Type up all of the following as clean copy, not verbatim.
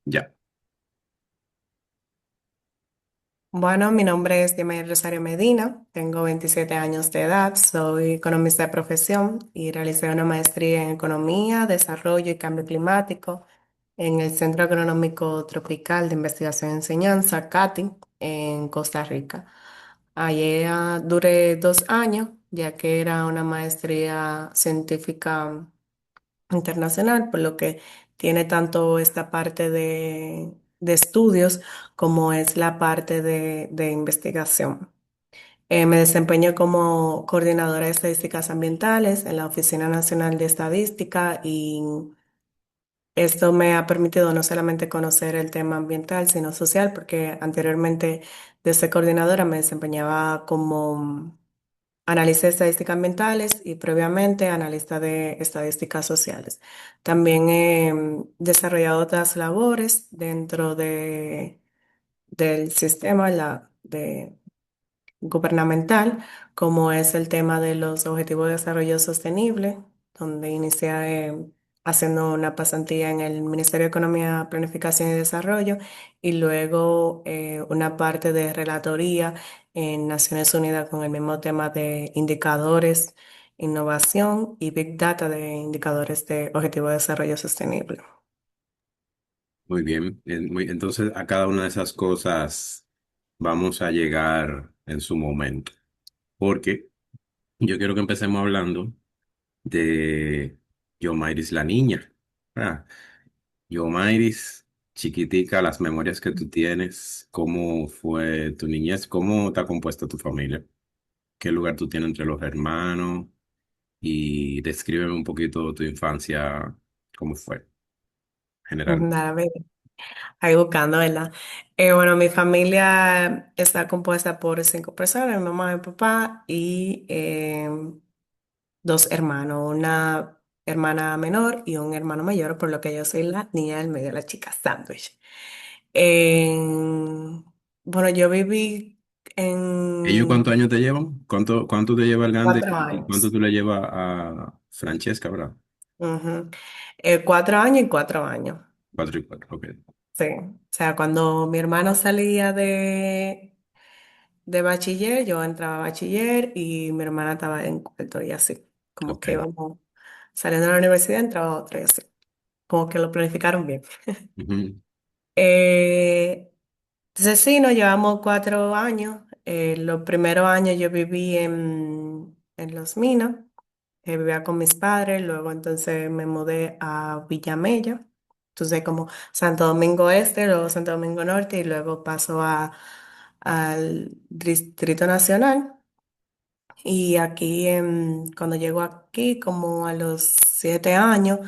Ya. Bueno, mi nombre es Diomedes Rosario Medina, tengo 27 años de edad, soy economista de profesión y realicé una maestría en Economía, Desarrollo y Cambio Climático en el Centro Agronómico Tropical de Investigación y Enseñanza, CATI, en Costa Rica. Allí duré 2 años, ya que era una maestría científica internacional, por lo que tiene tanto esta parte de estudios como es la parte de investigación. Me desempeño como coordinadora de estadísticas ambientales en la Oficina Nacional de Estadística y esto me ha permitido no solamente conocer el tema ambiental, sino social, porque anteriormente de ser coordinadora me desempeñaba como analista de estadísticas ambientales y previamente analista de estadísticas sociales. También he desarrollado otras labores dentro del sistema gubernamental, como es el tema de los Objetivos de Desarrollo Sostenible, donde inicié haciendo una pasantía en el Ministerio de Economía, Planificación y Desarrollo y luego una parte de relatoría en Naciones Unidas con el mismo tema de indicadores, innovación y Big Data de indicadores de Objetivos de Desarrollo Sostenible. Muy bien. Entonces, a cada una de esas cosas vamos a llegar en su momento. Porque yo quiero que empecemos hablando de Yomairis la niña. Ah, Yomairis, chiquitica, las memorias que tú tienes, cómo fue tu niñez, cómo está compuesta tu familia, qué lugar tú tienes entre los hermanos y descríbeme un poquito tu infancia, cómo fue, general. Nada, ve, ahí buscando, ¿verdad? Bueno, mi familia está compuesta por 5 personas, mi mamá, mi papá y 2 hermanos, una hermana menor y un hermano mayor, por lo que yo soy la niña del medio, la chica sándwich. En- bueno, yo viví ¿Ellos cuántos en años te llevan? ¿Cuánto te lleva el grande cuatro y cuánto años. tú le llevas a Francesca, verdad? Ujú. 4 años y 4 años. Cuatro y cuatro, ok. Sí. O sea, cuando mi hermano salía de bachiller, yo entraba a bachiller y mi hermana estaba en cuarto y así. Como Ok. que íbamos saliendo de la universidad, entraba a otra y así. Como que lo planificaron bien. Ujú. Eh, entonces sí, nos llevamos 4 años. Los primeros años yo viví en Los Minas, vivía con mis padres, luego entonces me mudé a Villamella, entonces como Santo Domingo Este, luego Santo Domingo Norte y luego paso al Distrito Nacional. Y aquí, cuando llego aquí, como a los 7 años,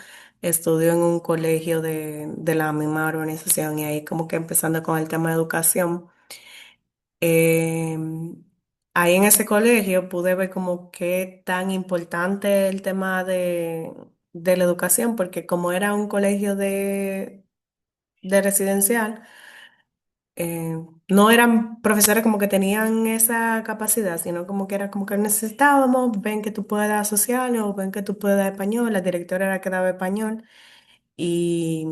estudio en un colegio de la misma organización y ahí como que empezando con el tema de educación. em, Ahí en ese colegio pude ver como qué tan importante el tema de la educación, porque como era un colegio de residencial, no eran profesores como que tenían esa capacidad, sino como que era como que necesitábamos, ven que tú puedes dar social o ven que tú puedes dar español, la directora era que daba español y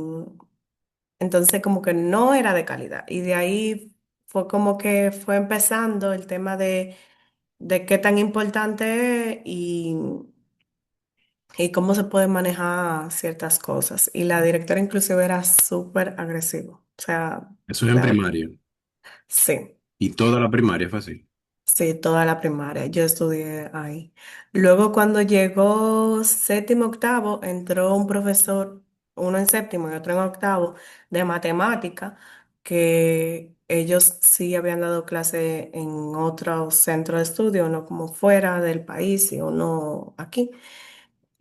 entonces como que no era de calidad y de ahí fue como que fue empezando el tema de qué tan importante es y cómo se pueden manejar ciertas cosas y la directora inclusive era súper agresiva, o sea, Eso es en la verdad, primaria. sí. Y toda la primaria fue así. Sí, toda la primaria, yo estudié ahí. Luego cuando llegó séptimo, octavo, entró un profesor, uno en séptimo y otro en octavo, de matemática, que ellos sí habían dado clase en otro centro de estudio, uno como fuera del país y uno aquí.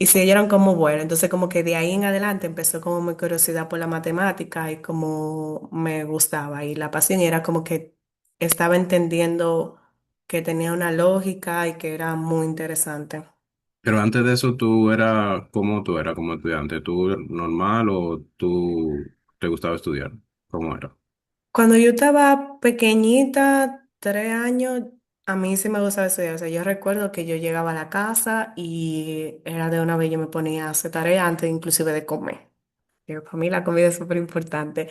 Y se dieron como bueno, entonces como que de ahí en adelante empezó como mi curiosidad por la matemática y como me gustaba y la pasión y era como que estaba entendiendo que tenía una lógica y que era muy interesante. Pero antes de eso, tú eras como estudiante? ¿Tú normal o tú te gustaba estudiar? ¿Cómo era? Cuando yo estaba pequeñita, 3 años, a mí sí me gustaba estudiar. O sea, yo recuerdo que yo llegaba a la casa y era de una vez yo me ponía a hacer tarea antes inclusive de comer. que para mí la comida es súper importante.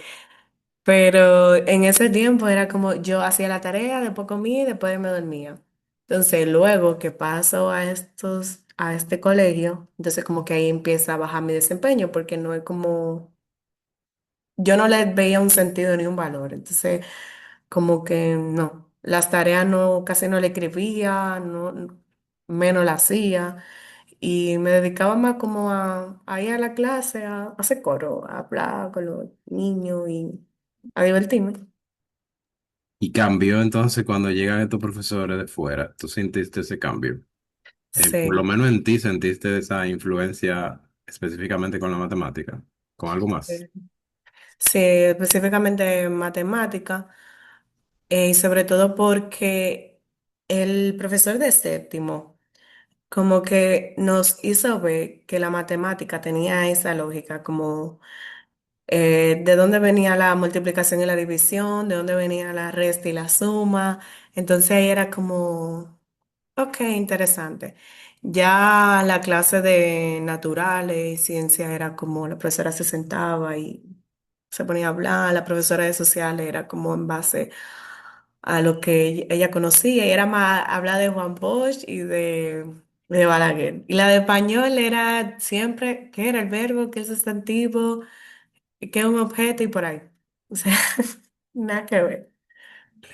Pero en ese tiempo era como yo hacía la tarea, después comía y después me dormía. Entonces, luego que paso a este colegio, entonces como que ahí empieza a bajar mi desempeño, porque no es como, yo no le veía un sentido ni un valor. Entonces, como que no, las tareas no, casi no le escribía, no, menos la hacía. Y me dedicaba más como a ir a la clase, a hacer coro, a hablar con los niños y a divertirme. Y cambió entonces cuando llegan estos profesores de fuera, tú sentiste ese cambio. Por lo Sí, menos en ti sentiste esa influencia específicamente con la matemática, con algo más. sí, sí, específicamente matemática, y sobre todo porque el profesor de séptimo como que nos hizo ver que la matemática tenía esa lógica, como de dónde venía la multiplicación y la división, de dónde venía la resta y la suma. Entonces ahí era como, ok, interesante. Ya la clase de naturales y ciencia era como la profesora se sentaba y se ponía a hablar, la profesora de sociales era como en base a lo que ella conocía y era más hablar de Juan Bosch y de Balaguer. Y la de español era siempre qué era el verbo, qué es el sustantivo, qué es un objeto y por ahí. O sea, nada que ver.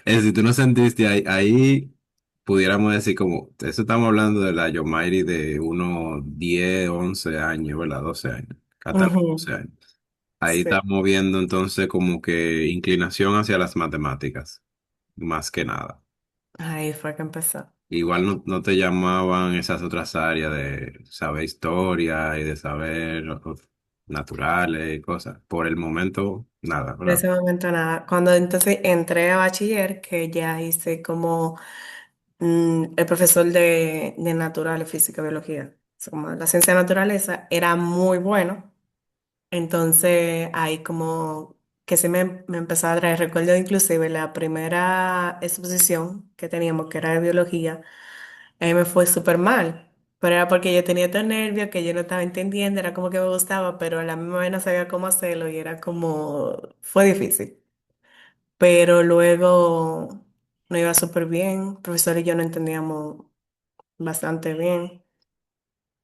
Es decir, tú no sentiste ahí, pudiéramos decir como, eso estamos hablando de la Yomairi de unos 10 11 años, ¿verdad? 12 años, hasta los Ujú, 12 años. Ahí sí, estamos viendo entonces como que inclinación hacia las matemáticas, más que nada. ahí fue que empezó. Igual no te llamaban esas otras áreas de saber historia y de saber naturales y cosas. Por el momento, nada, En ¿verdad? ese momento nada. Cuando entonces entré a bachiller, que ya hice como el profesor de naturales, física y biología, o sea, como la ciencia de naturaleza, era muy bueno. Entonces ahí como que me empezó a traer recuerdo, inclusive la primera exposición que teníamos, que era de biología, ahí me fue súper mal. Pero era porque yo tenía tan nervios que yo no estaba entendiendo, era como que me gustaba, pero a la misma vez no sabía cómo hacerlo y era como, fue difícil. Pero luego nos iba súper bien, el profesor y yo no entendíamos bastante bien.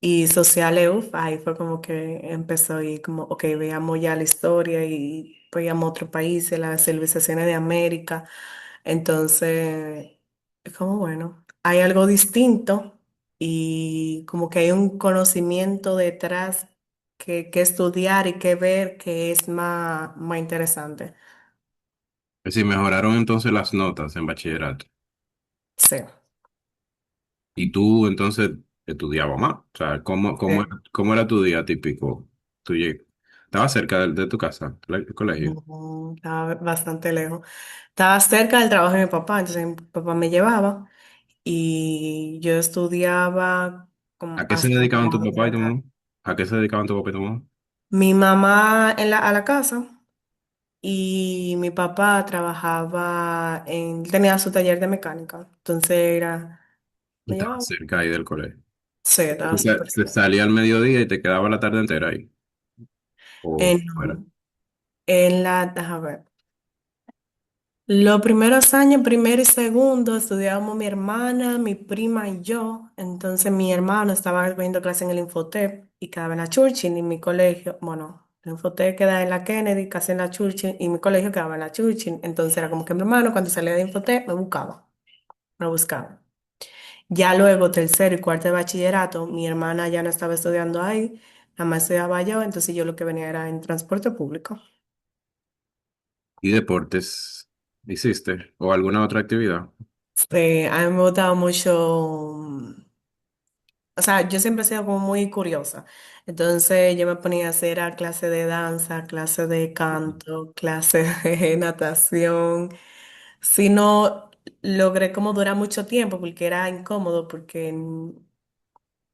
Y sociales, uf, ahí fue como que empezó y como, ok, veamos ya la historia y veíamos otros países, las civilizaciones de América. Entonces, es como, bueno, hay algo distinto y como que hay un conocimiento detrás que estudiar y que ver que es más interesante. Es decir, mejoraron entonces las notas en bachillerato. Sí. Y tú entonces estudiabas más. O sea, Sí. cómo era tu día típico? ¿Estabas cerca de tu casa, el colegio? No, estaba bastante lejos. Estaba cerca del trabajo de mi papá, entonces mi papá me llevaba y yo estudiaba como ¿A qué se hasta dedicaban tu las 8 de papá y la tu tarde. mamá? ¿A qué se dedicaban tu papá y tu mamá? Mi mamá a la casa y mi papá trabajaba tenía su taller de mecánica, entonces me Estaba llevaba. cerca ahí del colegio. Sí, estaba O sea, súper te cerca. salía al mediodía y te quedaba la tarde entera ahí. O fuera. En, déjame ver. Los primeros años, primero y segundo, estudiábamos mi hermana, mi prima y yo. Entonces mi hermano estaba viendo clase en el Infotep y quedaba en la Churchill y mi colegio, bueno, el Infotep quedaba en la Kennedy, casi en la Churchill y mi colegio quedaba en la Churchill. Entonces era como que mi hermano cuando salía de Infotep me buscaba. Ya luego, tercero y cuarto de bachillerato, mi hermana ya no estaba estudiando ahí, nada más estudiaba yo, entonces yo lo que venía era en transporte público. ¿Y deportes hiciste? ¿O alguna otra actividad? A mí me gustaba mucho. O sea, yo siempre he sido como muy curiosa. Entonces yo me ponía a hacer a clase de danza, clase de canto, clase de natación. Si no logré como durar mucho tiempo porque era incómodo, porque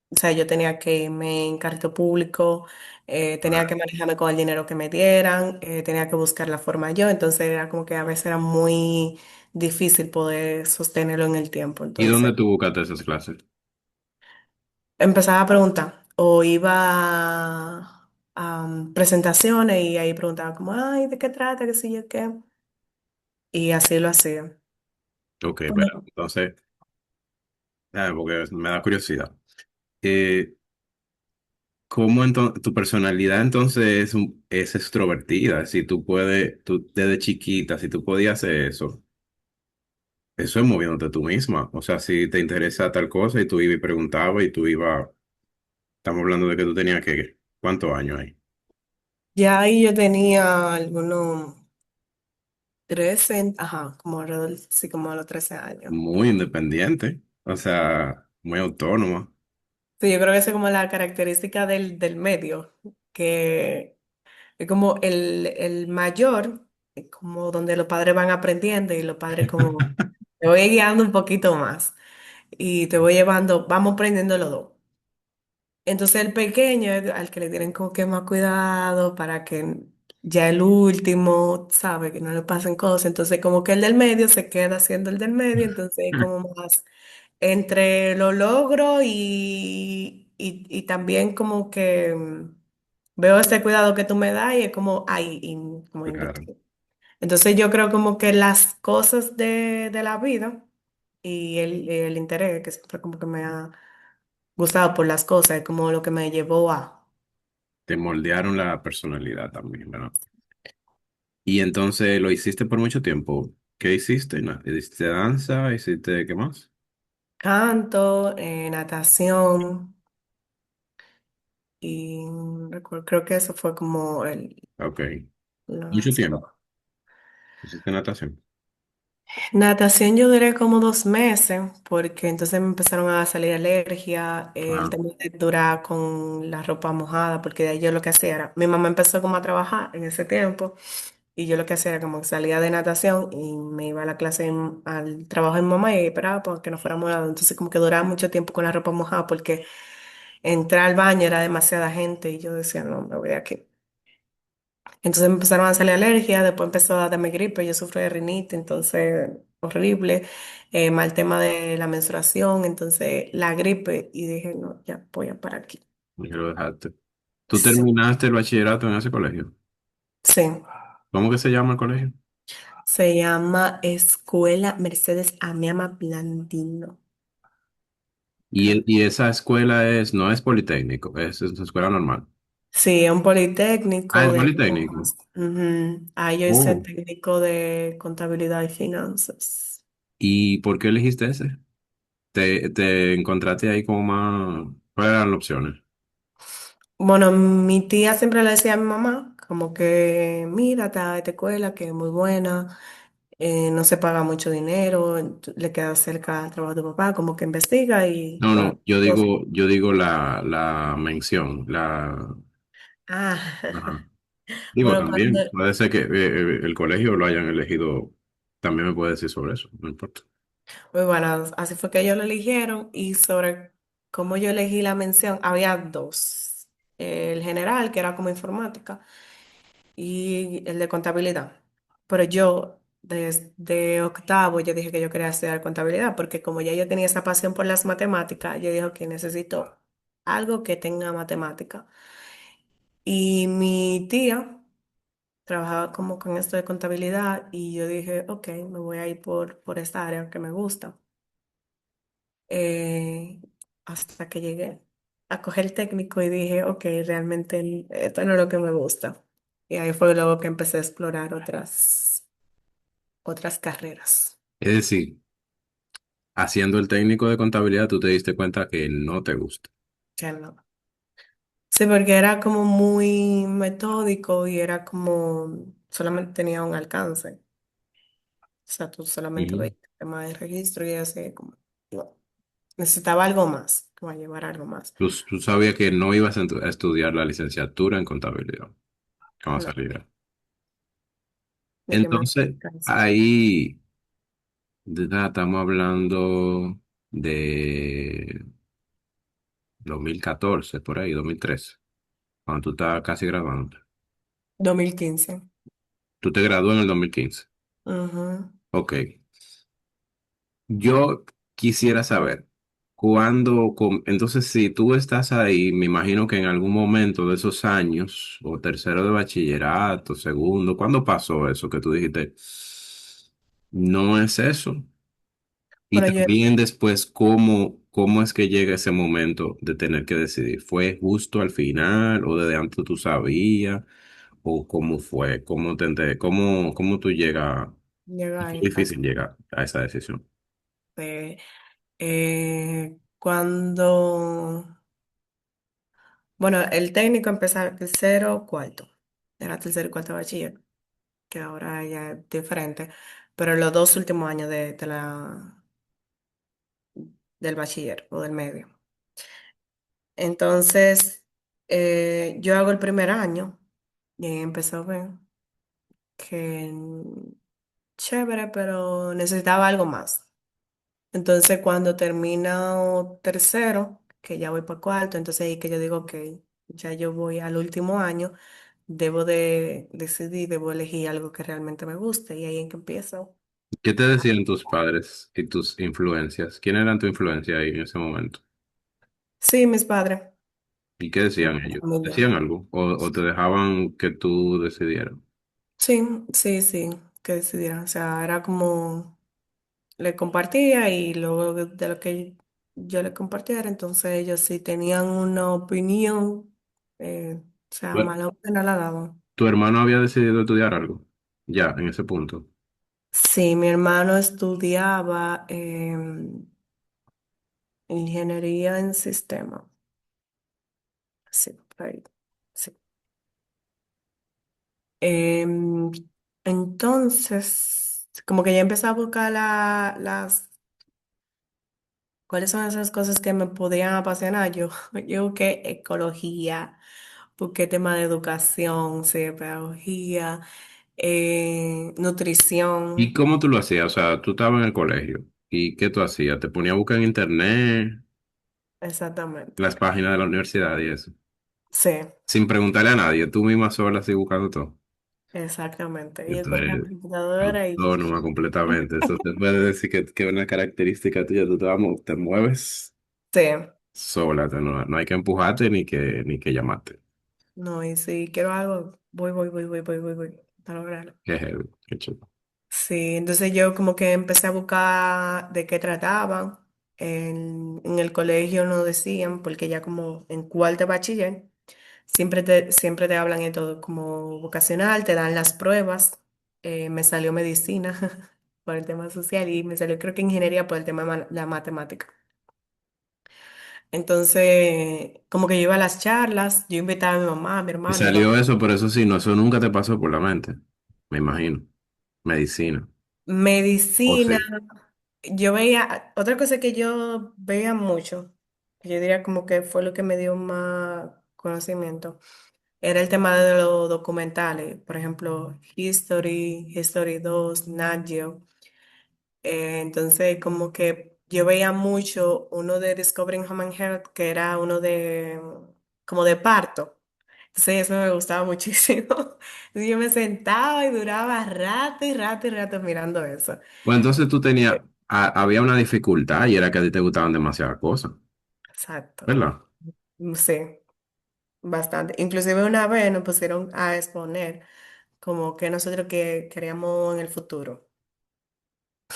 o sea, yo tenía que irme en carrito público, tenía que manejarme con el dinero que me dieran, tenía que buscar la forma yo. Entonces era como que a veces era muy difícil poder sostenerlo en el tiempo. ¿Y Entonces dónde tú buscaste esas clases? empezaba a preguntar o iba. presentaciones y ahí preguntaba como, ay, ¿de qué trata? ¿Qué sé yo qué? Y así lo hacía. Ok, pero Bueno, entonces, porque me da curiosidad. Eh, ¿Cómo entonces tu personalidad entonces es extrovertida? Si tú puedes, tú desde chiquita, si tú podías hacer eso, eso es moviéndote tú misma. O sea, si te interesa tal cosa y tú ibas y preguntabas y tú ibas, estamos hablando de que tú tenías que, ¿cuántos años hay? ya ahí yo tenía algunos 13, ajá, como alrededor, sí, como a los 13 años. Muy independiente, o sea, muy autónoma. Sí, yo creo que esa es como la característica del medio, que es como el mayor, es como donde los padres van aprendiendo y los padres como, te voy guiando un poquito más y te voy llevando, vamos aprendiendo los dos. Entonces el pequeño es al que le tienen como que más cuidado para que ya el último, sabe, que no le pasen cosas. Entonces como que el del medio se queda siendo el del medio, entonces es como más entre lo logro y también como que veo ese cuidado que tú me das y es como, ay, como Claro, invertido. Entonces yo creo como que las cosas de la vida y el interés que siempre como que me ha gustado por las cosas, es como lo que me llevó a te moldearon la personalidad también, ¿verdad? Y entonces lo hiciste por mucho tiempo. ¿Qué hiciste? ¿Hiciste danza? ¿Hiciste qué más? canto, natación y creo que eso fue como Ok. Mucho las tiempo. Hiciste natación. natación yo duré como 2 meses porque entonces me empezaron a salir alergias, el Ah, tema de durar con la ropa mojada, porque de ahí yo lo que hacía era, mi mamá empezó como a trabajar en ese tiempo y yo lo que hacía era como que salía de natación y me iba a la clase, al trabajo de mi mamá y esperaba para que no fuera mojado. Entonces como que duraba mucho tiempo con la ropa mojada porque entrar al baño era demasiada gente y yo decía, no, me voy de aquí. Entonces me empezaron a salir alergias, después empezó a darme gripe, yo sufro de rinite, entonces horrible, mal tema de la menstruación, entonces la gripe y dije, no, ya voy a parar aquí. y lo dejaste. ¿Tú Sí, terminaste el bachillerato en ese colegio? sí. ¿Cómo que se llama el colegio? Se llama Escuela Mercedes Amiama Blandino. Y esa escuela no es politécnico, es una escuela normal. Sí, es un Ah, politécnico es de politécnico. idiomas. Ujú. Ahí yo hice Oh. técnico de contabilidad y finanzas. ¿Y por qué elegiste ese? ¿Te encontraste ahí como más? ¿Cuáles eran las opciones? Bueno, mi tía siempre le decía a mi mamá, como que mira, esta escuela que es muy buena, no se paga mucho dinero, le queda cerca al trabajo de tu papá, como que investiga y No, bueno, no, yo pues, digo, yo digo la mención, la... ah, Ajá. Digo, bueno, también, puede ser que el colegio lo hayan elegido, también me puede decir sobre eso, no importa. muy bueno, así fue que ellos lo eligieron y sobre cómo yo elegí la mención, había dos, el general, que era como informática, y el de contabilidad. Pero yo, desde octavo, yo dije que yo quería estudiar contabilidad, porque como ya yo tenía esa pasión por las matemáticas, yo dije que necesito algo que tenga matemática. Y mi tía trabajaba como con esto de contabilidad y yo dije, ok, me voy a ir por esta área que me gusta. Eh, hasta que llegué a coger el técnico y dije, ok, realmente esto no es lo que me gusta. Y ahí fue luego que empecé a explorar otras carreras. Es decir, haciendo el técnico de contabilidad, tú te diste cuenta que no te gusta. Que no. Sí, porque era como muy metódico y era como, solamente tenía un alcance. O sea, tú solamente Ujú. veías el tema de registro y así como, no, necesitaba algo más, como llevar algo más. Tú sabías que no ibas a estudiar la licenciatura en contabilidad cuando No, saliera. de que más Entonces, alcance. ahí estamos hablando de 2014 por ahí, 2013, cuando tú estabas casi graduando. 2015. Tú te graduas en el 2015. Ujú. Ok. Yo quisiera saber entonces si tú estás ahí, me imagino que en algún momento de esos años, o tercero de bachillerato, segundo, ¿cuándo pasó eso que tú dijiste? No es eso. Y Bueno, yo, también después, ¿cómo es que llega ese momento de tener que decidir? ¿Fue justo al final o desde antes tú sabías? ¿O cómo fue? ¿Cómo tú llegas? llega Es ahí, difícil llegar a esa decisión. eh, cuando, bueno, el técnico empezaba tercero, cuarto, era tercero y cuarto de bachiller, que ahora ya es diferente, pero los dos últimos años del bachiller o del medio. Entonces, yo hago el primer año y ahí empezó a ver que chévere, pero necesitaba algo más. Entonces, cuando termino tercero, que ya voy para cuarto, entonces ahí que yo digo que ya yo voy al último año, debo de decidir, debo elegir algo que realmente me guste y ahí en que empiezo. ¿Qué te decían tus padres y tus influencias? ¿Quién eran tu influencia ahí en ese momento? Sí, mis padres, ¿Y qué mi decían ellos? familia. ¿Decían algo? ¿O te dejaban que tú decidieras? Sí, sí, sí, que decidieran. O sea, era como le compartía y luego de lo que yo le compartiera, entonces ellos sí tenían una opinión, o sea, Bueno, mala opinión la daban. ¿tu hermano había decidido estudiar algo? Ya, en ese punto. Sí, mi hermano estudiaba ingeniería en sistemas. Sí, por ahí. Sí. Em, entonces, como que ya empecé a buscar cuáles son esas cosas que me podrían apasionar. Yo busqué ecología, busqué tema de educación, sí, pedagogía, ¿Y nutrición, cómo tú lo hacías? O sea, tú estabas en el colegio. ¿Y qué tú hacías? ¿Te ponías a buscar en internet, exactamente. las páginas de la universidad y eso? Sí, Sin preguntarle a nadie, tú misma sola así buscando todo. exactamente. Que Yo tú tenía eres computadora y autónoma completamente. Eso te puede decir que es una característica tuya. Te mueves sí. sola, no hay que empujarte ni que llamarte. No, y si quiero algo, voy para lograrlo. Qué heavy, qué chulo. Sí, entonces yo como que empecé a buscar de qué trataban. En el colegio no decían, porque ya como en cuarto de bachiller, siempre te hablan de todo como vocacional, te dan las pruebas. Me salió medicina por el tema social y me salió creo que ingeniería por el tema de la matemática. Entonces, como que yo iba a las charlas, yo invitaba a mi mamá, a mi Y hermano, salió íbamos. eso, pero eso sí, no, eso nunca te pasó por la mente, me imagino. Medicina. O Medicina, sí. yo veía, otra cosa que yo veía mucho, que yo diría como que fue lo que me dio más conocimiento, era el tema de los documentales, por ejemplo, History 2, Nat Geo. Entonces, como que yo veía mucho uno de Discovering Human Health, que era uno de, como de parto. Entonces, eso me gustaba muchísimo. Entonces, yo me sentaba y duraba rato y rato y rato mirando eso. Pues entonces había una dificultad y era que a ti te gustaban demasiadas cosas, Exacto. ¿verdad? Sí, bastante. Inclusive una vez nos pusieron a exponer como que nosotros que queríamos en el futuro.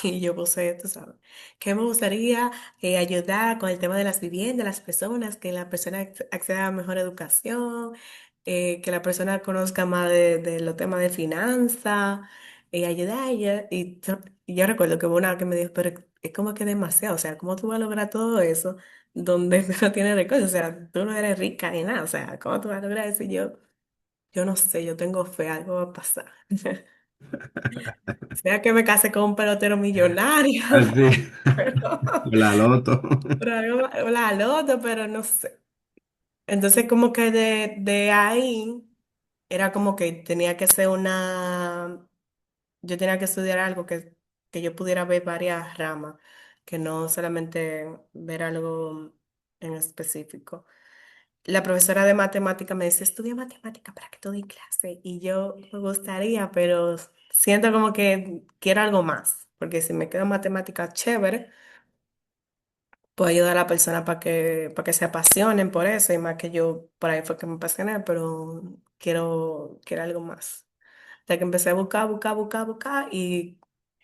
Y yo puse, tú sabes, que me gustaría ayudar con el tema de las viviendas, las personas, que la persona acceda a mejor educación, que la persona conozca más de los temas de finanzas, ayudar a ella. Y yo recuerdo que hubo una que me dijo, pero es como que demasiado, o sea, ¿cómo tú vas a lograr todo eso donde tú no tienes recursos? O sea, tú no eres rica ni nada, o sea, ¿cómo tú vas a lograr eso? Y yo no sé, yo tengo fe, algo va a pasar. Sea que me case con un pelotero millonario, Así, pero, la loto. pero la loto, pero no sé. Entonces como que de ahí era como que tenía que ser yo tenía que estudiar algo que yo pudiera ver varias ramas, que no solamente ver algo en específico. La profesora de matemática me dice, estudia matemática para que tú des clase. Y yo me gustaría, pero siento como que quiero algo más, porque si me quedo en matemática, chévere, puedo ayudar a la persona para que se apasionen por eso, y más que yo, por ahí fue que me apasioné, pero quiero algo más. Hasta que empecé a buscar, y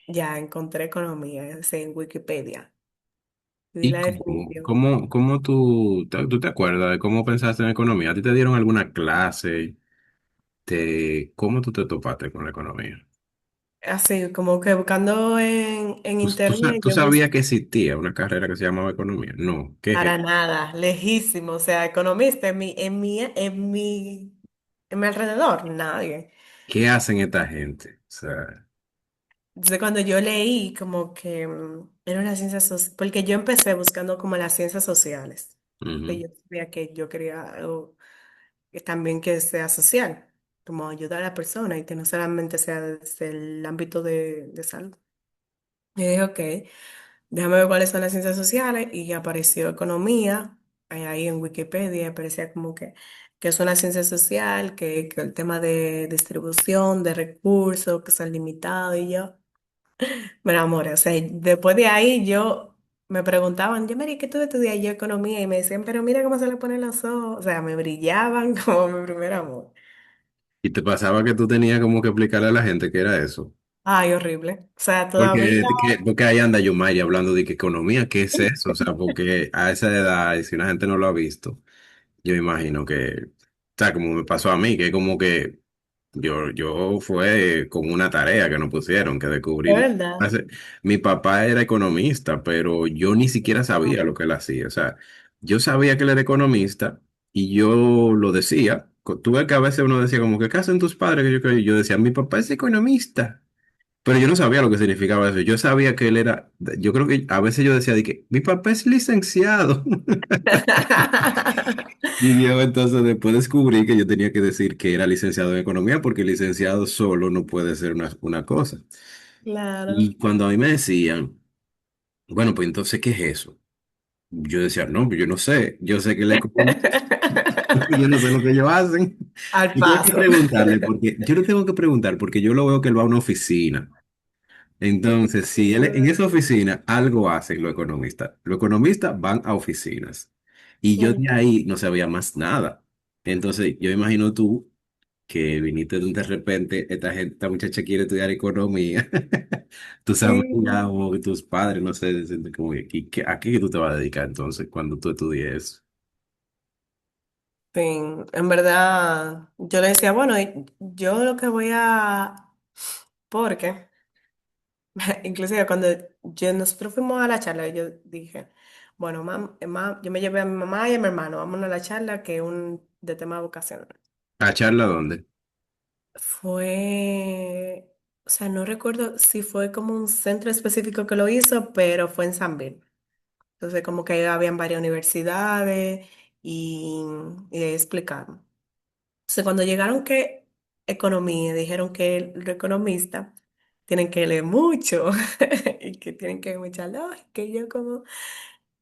ya encontré economía, en Wikipedia. Vi ¿Y la definición. cómo tú te acuerdas de cómo pensaste en economía? ¿A ti te dieron alguna clase? ¿Cómo tú te topaste con la economía? Así, como que buscando en internet, ¿Tú yo busqué sabías que existía una carrera que se llamaba economía? No, ¿qué es para eso? nada, lejísimo, o sea, economista en mi alrededor, nadie. ¿Qué hacen esta gente? O sea, Entonces, cuando yo leí, como que era una ciencia social, porque yo empecé buscando como las ciencias sociales, que ujú. yo sabía que yo quería algo que también que sea social, como ayudar a la persona y que no solamente sea desde el ámbito de salud. Y dije, ok, déjame ver cuáles son las ciencias sociales, y apareció economía, ahí en Wikipedia aparecía como que es una ciencia social, que el tema de distribución de recursos, que son limitados, y yo me enamoré. O sea, después de ahí yo me preguntaban, yo, Mary, ¿qué tú estudias? Y yo economía, y me decían, pero mira cómo se le ponen los ojos. O sea, me brillaban como mi primer amor. ¿Y te pasaba que tú tenías como que explicarle a la gente qué era eso? Ay, horrible. O sea, todavía. Porque ahí anda Yomari hablando de que economía, ¿qué es eso? O sea, porque a esa edad, y si una gente no lo ha visto, yo me imagino que, o sea, como me pasó a mí, que como que yo fue con una tarea que nos pusieron, que ¿De descubrir. verdad? Mi papá era economista, pero yo ni siquiera sabía lo que él hacía. O sea, yo sabía que él era economista y yo lo decía. Tú ves que a veces uno decía como que, ¿qué hacen tus padres? Yo decía, mi papá es economista. Pero yo no sabía lo que significaba eso. Yo sabía que él era, yo creo que a veces yo decía de que mi papá es licenciado. Y yo entonces después descubrí que yo tenía que decir que era licenciado en economía porque licenciado solo no puede ser una cosa. Claro. Y cuando a mí me decían, bueno, pues entonces, ¿qué es eso? Yo decía, no, pues yo no sé. Yo sé que él es economista. Yo no sé lo que ellos hacen. Al Y tengo que paso. preguntarle porque yo no tengo que preguntar porque yo lo veo que él va a una oficina. Entonces, si él en esa oficina algo hacen los economistas, los economistas van a oficinas y yo de Mm, ahí no sabía más nada. Entonces, yo imagino tú que viniste de repente, esta muchacha quiere estudiar economía, tus amigas sí. o tus padres, no sé, dicen como, ¿a qué tú te vas a dedicar entonces cuando tú estudies? Sí, en verdad, yo le decía, bueno, yo lo que porque, inclusive cuando nosotros fuimos a la charla, yo dije, bueno, yo me llevé a mi mamá y a mi hermano, vámonos a la charla que es de tema vocacional. ¿A charla dónde? Fue, o sea, no recuerdo si fue como un centro específico que lo hizo, pero fue en San Bill. Entonces, como que habían varias universidades, y ahí explicaron. Entonces, cuando llegaron que economía, dijeron que los economistas tienen que leer mucho y que tienen que ver mucha lógica. Y yo como,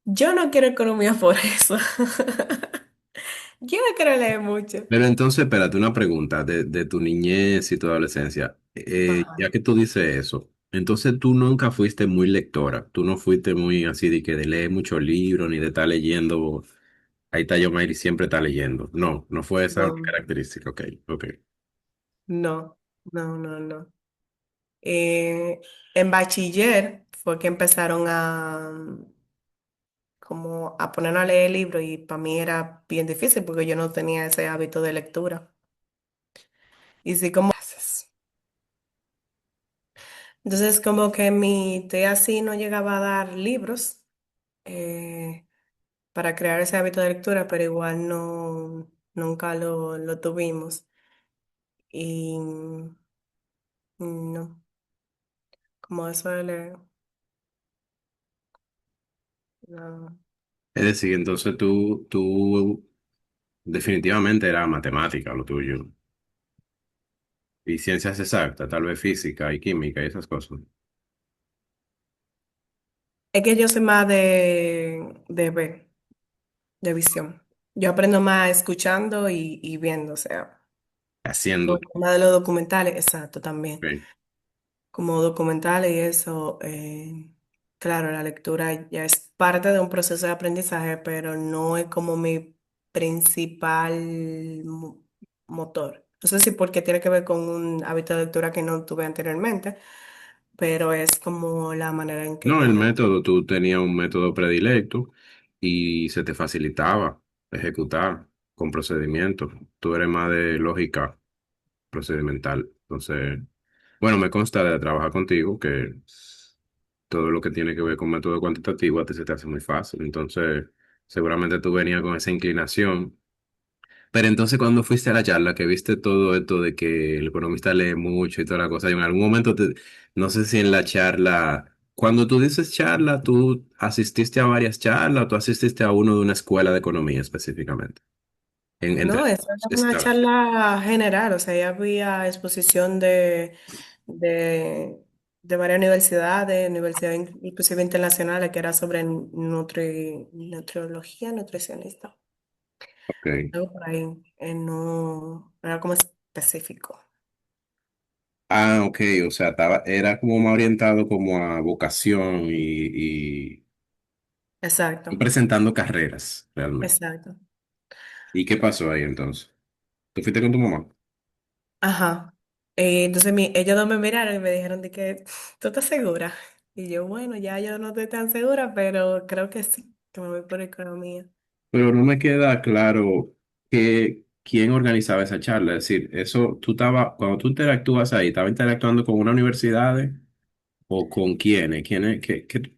yo no quiero economía por eso. Yo no quiero leer mucho. Pero entonces, espérate, una pregunta de tu niñez y tu adolescencia. Ya Ajá. que tú dices eso, entonces tú nunca fuiste muy lectora, tú no fuiste muy así de que de leer muchos libros ni de estar leyendo. Ahí está Yomairi, siempre está leyendo. No, no fue esa una No, característica. Ok, ok. no, no. Eh, en bachiller fue que empezaron como a ponernos a leer libros, y para mí era bien difícil porque yo no tenía ese hábito de lectura. Y sí, como haces. Entonces, como que mi tía sí no llegaba a dar libros eh, para crear ese hábito de lectura, pero igual no, nunca lo tuvimos. Y no, como eso de leer, no. Es decir, entonces tú definitivamente era matemática lo tuyo. Y ciencias exactas, tal vez física y química y esas cosas. Es que yo soy más de ver, de visión. Yo aprendo más escuchando y viendo, o sea, Haciendo. con el tema de los documentales, exacto, también. Ok. Como documentales y eso, Claro, la lectura ya es parte de un proceso de aprendizaje, pero no es como mi principal motor. No sé si porque tiene que ver con un hábito de lectura que no tuve anteriormente, pero es como la manera en que No, el yo... método, tú tenías un método predilecto y se te facilitaba ejecutar con procedimientos. Tú eres más de lógica procedimental. Entonces, bueno, me consta de trabajar contigo que todo lo que tiene que ver con método cuantitativo a ti se te hace muy fácil. Entonces, seguramente tú venías con esa inclinación. Pero entonces cuando fuiste a la charla, que viste todo esto de que el economista lee mucho y toda la cosa, y en algún momento, no sé si en la charla, cuando tú dices charla, tú asististe a varias charlas o tú asististe a uno de una escuela de economía específicamente, entre No, esa era una estabas. charla general, o sea, ya había exposición de, de varias universidades, universidades inclusive internacionales, que era sobre nutriología, nutricionista. Ok. Algo por ahí, no era como específico. Ah, ok, o sea, era como más orientado como a vocación y Exacto, presentando carreras, realmente. exacto. ¿Y qué pasó ahí entonces? ¿Tú fuiste con tu mamá? Ajá. Entonces ellos dos me miraron y me dijeron de que, ¿tú estás segura? Y yo, bueno, ya yo no estoy tan segura, pero creo que sí, que me voy por economía. Pero no me queda claro quién organizaba esa charla. Es decir, eso tú estabas, cuando tú interactúas ahí, ¿estabas interactuando con una universidad o con quiénes? ¿Quiénes?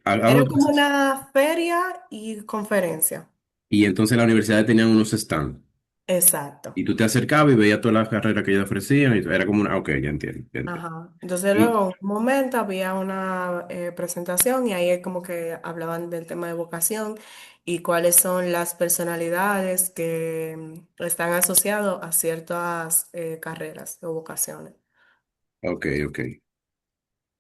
¿A Era dónde como estás? una feria y conferencia. Y entonces las universidades tenían unos stands. Exacto. Y tú te acercabas y veías todas las carreras que ellos ofrecían. Y era como una, ok, ya entiendo, ya entiendo. Ajá. Entonces Y, luego en un momento había una presentación y ahí como que hablaban del tema de vocación y cuáles son las personalidades que están asociadas a ciertas carreras o vocaciones. ok, ok.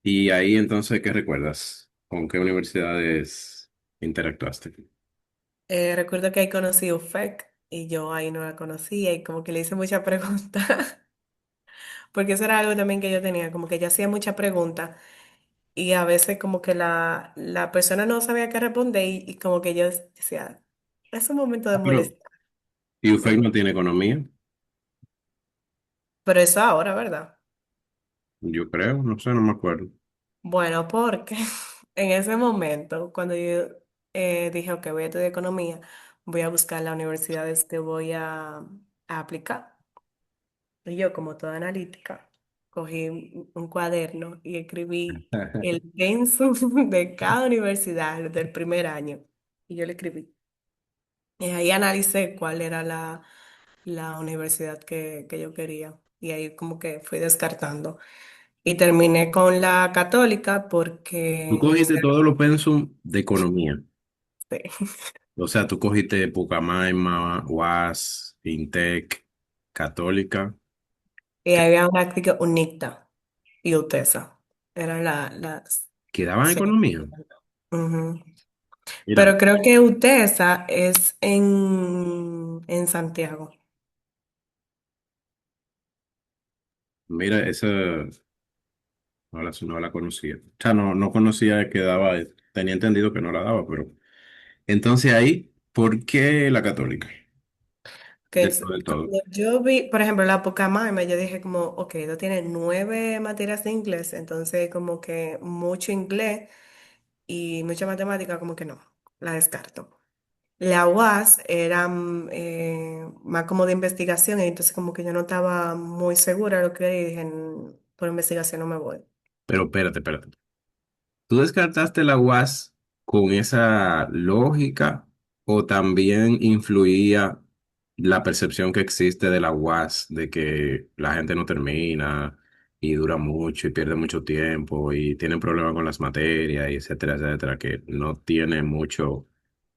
Y ahí entonces, ¿qué recuerdas? ¿Con qué universidades interactuaste? Recuerdo que ahí conocí a UFEC y yo ahí no la conocía y como que le hice muchas preguntas, porque eso era algo también que yo tenía, como que yo hacía muchas preguntas y a veces como que la persona no sabía qué responder y como que yo decía, es un momento de Ah, pero, molestar. ¿y UFEC no tiene economía? Pero eso ahora, ¿verdad? Yo creo, no sé, no me acuerdo. Bueno, porque en ese momento, cuando yo dije, ok, voy a estudiar economía, voy a buscar las universidades que voy a aplicar. Y yo, como toda analítica, cogí un cuaderno y escribí el pensum de cada universidad del primer año. Y yo le escribí. Y ahí analicé cuál era la universidad que yo quería. Y ahí como que fui descartando. Y terminé con la católica Tú porque cogiste inicialmente todos los pensum de economía. sí, O sea, tú cogiste Pucamaima, UAS, Intec, Católica, y había una actividad UNICTA y UTESA. Eran las... que daban Sí. economía. Ujú. Mira, Pero creo que UTESA es en Santiago. mira, esa no la conocía. O sea, no conocía que daba, tenía entendido que no la daba, pero entonces ahí, ¿por qué la Católica? Dentro de todo. Cuando yo vi, por ejemplo, la Pucamaima, yo dije como, ok, esto tiene 9 materias de inglés, entonces como que mucho inglés y mucha matemática, como que no, la descarto. La UAS era más como de investigación, y entonces como que yo no estaba muy segura de lo que era y dije, por investigación no me voy". Pero espérate. ¿Tú descartaste la UAS con esa lógica o también influía la percepción que existe de la UAS de que la gente no termina y dura mucho y pierde mucho tiempo y tienen problemas con las materias y etcétera, etcétera, que no tiene mucho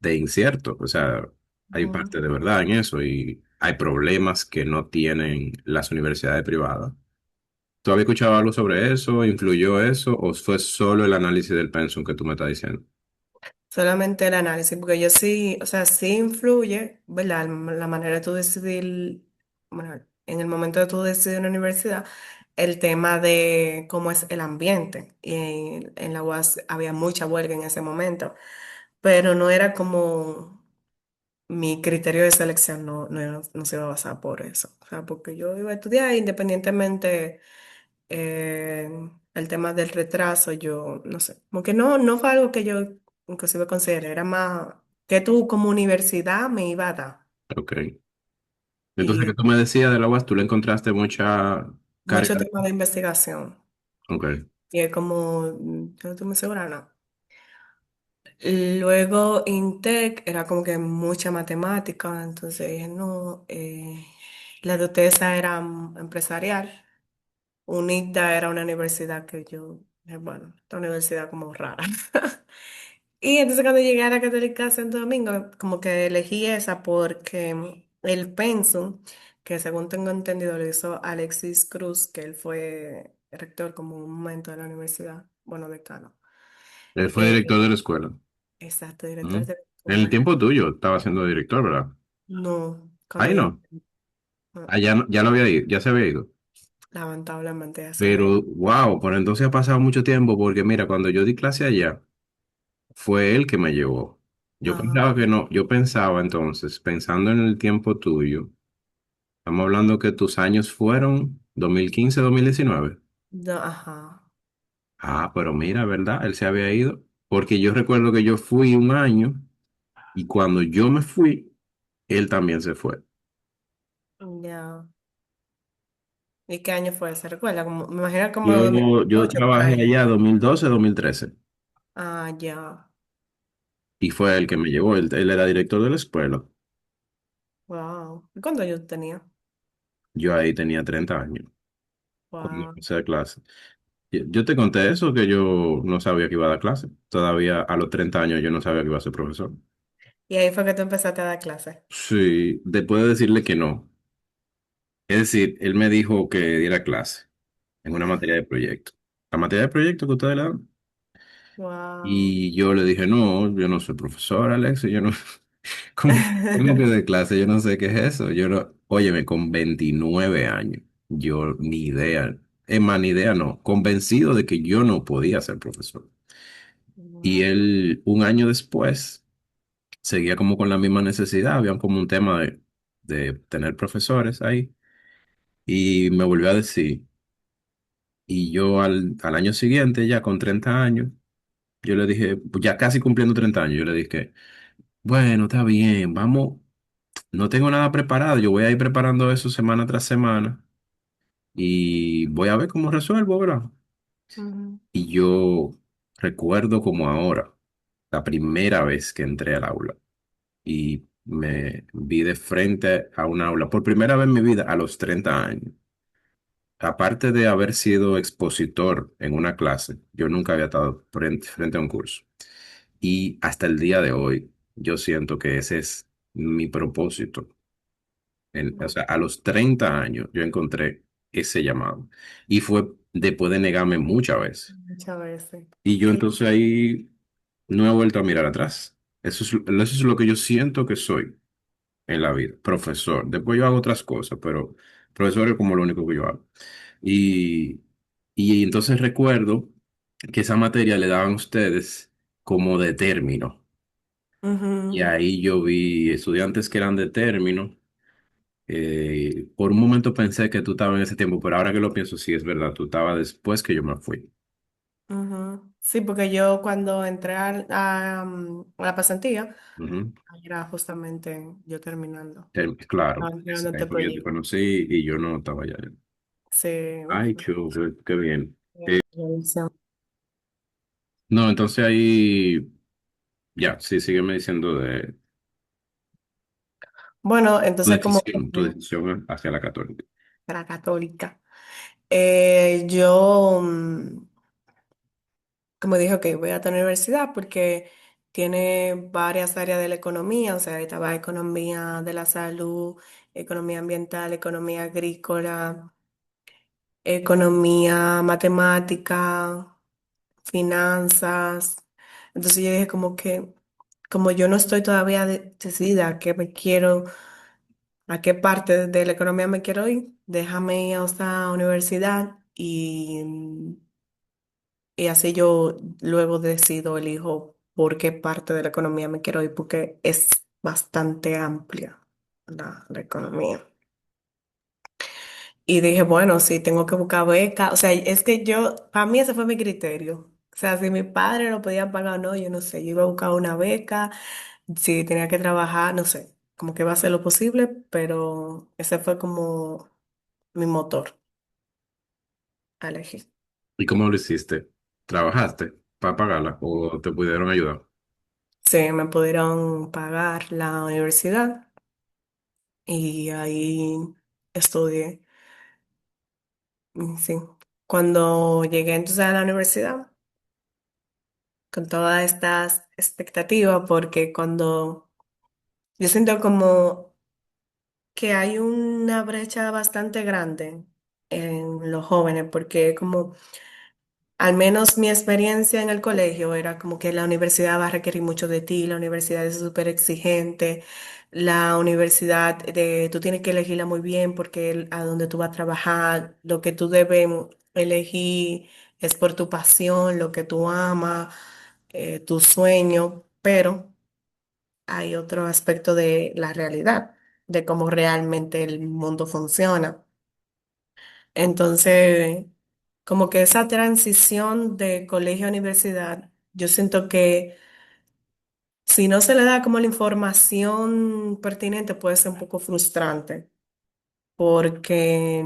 de incierto? O sea, hay Ujú. parte de verdad en eso y hay problemas que no tienen las universidades privadas. ¿Tú habías escuchado algo sobre eso? ¿Influyó eso? ¿O fue solo el análisis del pensum que tú me estás diciendo? Solamente el análisis, porque yo sí, o sea, sí influye, ¿verdad? La manera de tú decidir, bueno, en el momento de tú decidir una universidad, el tema de cómo es el ambiente. Y en la UAS había mucha huelga en ese momento, pero no era como mi criterio de selección, no se iba a basar por eso. O sea, porque yo iba a estudiar independientemente el tema del retraso, yo no sé, como que no fue algo que yo inclusive consideré, era más que tú como universidad me iba a dar. Ok. Entonces, ¿qué Y tú me decías de la UAS? ¿Tú le encontraste mucha mucho carga? tema de investigación. Ok. Y es como, yo no estoy muy segura, no. Luego Intec era como que mucha matemática, entonces dije, no, la de UTESA era empresarial, UNITA era una universidad que yo, bueno, esta universidad como rara. Y entonces cuando llegué a la Católica Santo Domingo, como que elegí esa porque el pensum, que según tengo entendido lo hizo Alexis Cruz, que él fue rector como un momento de la universidad, bueno, decano. Él fue Eh, director de la escuela. exacto, director Ujú. de... En el tiempo tuyo estaba siendo director, ¿verdad? No, cuando Ahí yo... no. no, Allá ya lo había ido, ya se había ido. lamentablemente ya se ve. Pero, wow, por entonces ha pasado mucho tiempo porque mira, cuando yo di clase allá, fue él que me llevó. Yo Ajá, pensaba que no, yo pensaba entonces, pensando en el tiempo tuyo, estamos hablando que tus años fueron 2015, 2019. ajá. Ah, pero mira, ¿verdad? Él se había ido. Porque yo recuerdo que yo fui un año y cuando yo me fui, él también se fue. Ya. ¿Y qué año fue? ¿Se recuerda? Como, me imagino como Yo 2008 por trabajé ahí. allá 2012, 2013 Ah, ya. y fue él que me llevó. Él era director de la escuela. Wow. ¿Y cuánto yo tenía? Yo ahí tenía 30 años cuando Wow. empecé a dar clase. Yo te conté eso, que yo no sabía que iba a dar clase. Todavía a los 30 años yo no sabía que iba a ser profesor. Y ahí fue que tú empezaste a dar clases. Sí, después de decirle que no. Es decir, él me dijo que diera clase en una materia de proyecto. La materia de proyecto que ustedes le dan. Wow. Y yo le dije, no, yo no soy profesor, Alex, yo no, ¿cómo que de clase? Yo no sé qué es eso. Yo no, óyeme, con 29 años, yo ni idea, es más, ni idea no, convencido de que yo no podía ser profesor. Y Wow. él, un año después, seguía como con la misma necesidad, había como un tema de tener profesores ahí, y me volvió a decir, y yo al año siguiente, ya con 30 años, yo le dije, pues ya casi cumpliendo 30 años, yo le dije, bueno, está bien, vamos. No tengo nada preparado, yo voy a ir preparando eso semana tras semana y voy a ver cómo resuelvo, ¿verdad? Ujú. Y yo recuerdo como ahora, la primera vez que entré al aula y me vi de frente a un aula, por primera vez en mi vida, a los 30 años. Aparte de haber sido expositor en una clase, yo nunca había estado frente a un curso. Y hasta el día de hoy, yo siento que ese es mi propósito. O sea, a los 30 años yo encontré ese llamado. Y fue después de negarme muchas veces. Muchas veces. Y yo entonces ahí no he vuelto a mirar atrás. Eso es lo que yo siento que soy en la vida, profesor. Después yo hago otras cosas, pero profesor es como lo único que yo hago. Y, y entonces recuerdo que esa materia le daban a ustedes como de término. Y Ujú, ahí yo vi estudiantes que eran de término. Por un momento pensé que tú estabas en ese tiempo, pero ahora que lo pienso, sí es verdad, tú estabas después que yo me fui. ujú. Sí, porque yo cuando entré a la pasantía, Ujú. ahí era justamente yo terminando. Claro, Estaba entregando ahí este fue que yo te proyecto. conocí y yo no estaba allá. Sí, Ay, qué bien. uf. No, entonces ahí, ya, sí, sígueme diciendo de Bueno, entonces como tu decisión hacia la católica. era católica, yo como dije, que voy a esta universidad porque tiene varias áreas de la economía, o sea, ahí estaba economía de la salud, economía ambiental, economía agrícola, economía matemática, finanzas. Entonces yo dije como que, como yo no estoy todavía decidida a qué me quiero, a qué parte de la economía me quiero ir, déjame ir a esta universidad y, y así yo luego decido, elijo por qué parte de la economía me quiero ir, porque es bastante amplia la economía. Y dije, bueno, sí, tengo que buscar beca. O sea, es que yo, para mí ese fue mi criterio. O sea, si mi padre lo podía pagar o no, yo no sé. Yo iba a buscar una beca, si tenía que trabajar, no sé, como que iba a hacer lo posible, pero ese fue como mi motor a elegir. ¿Y cómo lo hiciste? ¿Trabajaste para pagarla o te pudieron ayudar? Sí, me pudieron pagar la universidad y ahí estudié. Sí. Cuando llegué entonces a la universidad, con todas estas expectativas, porque cuando yo siento como que hay una brecha bastante grande en los jóvenes, porque como al menos mi experiencia en el colegio era como que la universidad va a requerir mucho de ti, la universidad es súper exigente, la universidad tú tienes que elegirla muy bien porque a donde tú vas a trabajar, lo que tú debes elegir es por tu pasión, lo que tú amas, tu sueño, pero hay otro aspecto de la realidad, de cómo realmente el mundo funciona. Entonces, como que esa transición de colegio a universidad, yo siento que si no se le da como la información pertinente puede ser un poco frustrante, porque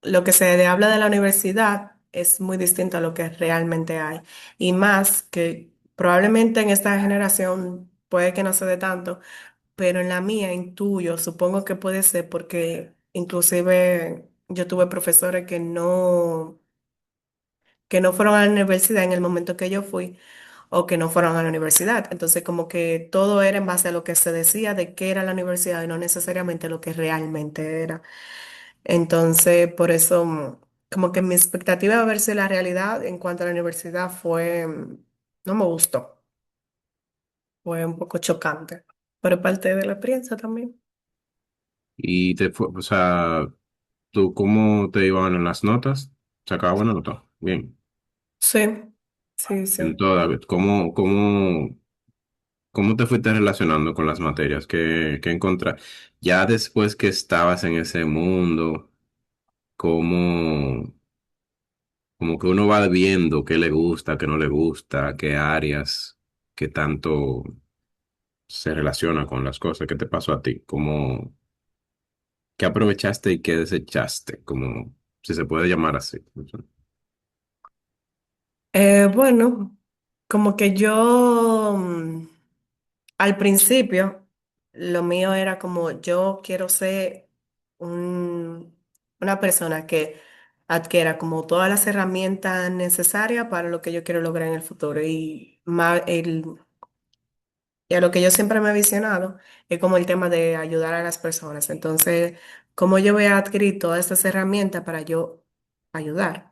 lo que se habla de la universidad es muy distinto a lo que realmente hay. Y más que probablemente en esta generación puede que no se dé tanto, pero en la mía intuyo, supongo que puede ser porque inclusive yo tuve profesores que no fueron a la universidad en el momento que yo fui o que no fueron a la universidad. Entonces, como que todo era en base a lo que se decía de qué era la universidad y no necesariamente lo que realmente era. Entonces, por eso, como que mi expectativa de verse la realidad en cuanto a la universidad fue, no me gustó, fue un poco chocante, pero parte de la experiencia también. Y te fue, o sea, ¿tú cómo te iban en las notas? ¿Sacaba buena nota? Bien. Sí, sí, En sí. toda, ¿cómo te fuiste relacionando con las materias? ¿Qué encontraste? Ya después que estabas en ese mundo, ¿cómo, como que uno va viendo qué le gusta, qué no le gusta, qué áreas, qué tanto se relaciona con las cosas? ¿Qué te pasó a ti? ¿Qué aprovechaste y qué desechaste? Como, si se puede llamar así. Bueno, como que yo al principio lo mío era como yo quiero ser un- una persona que adquiera como todas las herramientas necesarias para lo que yo quiero lograr en el futuro y a lo que yo siempre me he visionado es como el tema de ayudar a las personas. Entonces, ¿cómo yo voy a adquirir todas estas herramientas para yo ayudar?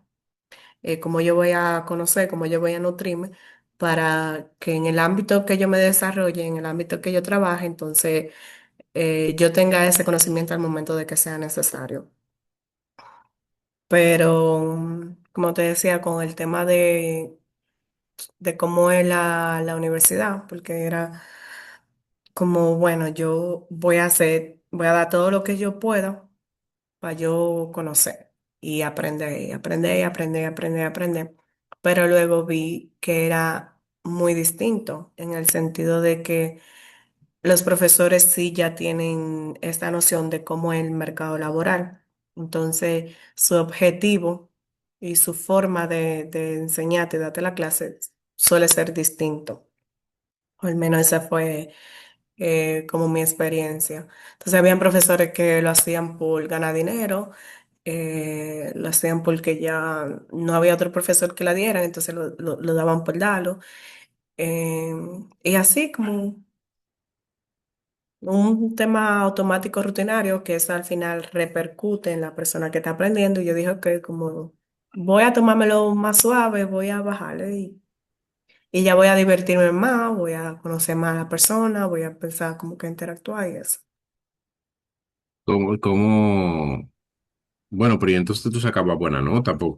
Cómo yo voy a conocer, cómo yo voy a nutrirme para que en el ámbito que yo me desarrolle, en el ámbito que yo trabaje, entonces yo tenga ese conocimiento al momento de que sea necesario. Pero, como te decía, con el tema de cómo es la universidad, porque era como, bueno, yo voy a dar todo lo que yo pueda para yo conocer y aprender, y aprender, y aprender, y aprender, y aprender. Pero luego vi que era muy distinto en el sentido de que los profesores sí ya tienen esta noción de cómo es el mercado laboral. Entonces, su objetivo y su forma de enseñarte y darte la clase suele ser distinto. O al menos esa fue como mi experiencia. Entonces, habían profesores que lo hacían por ganar dinero, lo hacían porque ya no había otro profesor que la diera, entonces lo daban por darlo. Eh, y así como un tema automático rutinario que eso al final repercute en la persona que está aprendiendo. Y yo dije que como voy a tomármelo más suave, voy a bajarle y ya voy a divertirme más, voy a conocer más a la persona, voy a pensar como que interactúa y eso. ¿Cómo, cómo? Bueno, pero y entonces tú sacabas buena nota, pues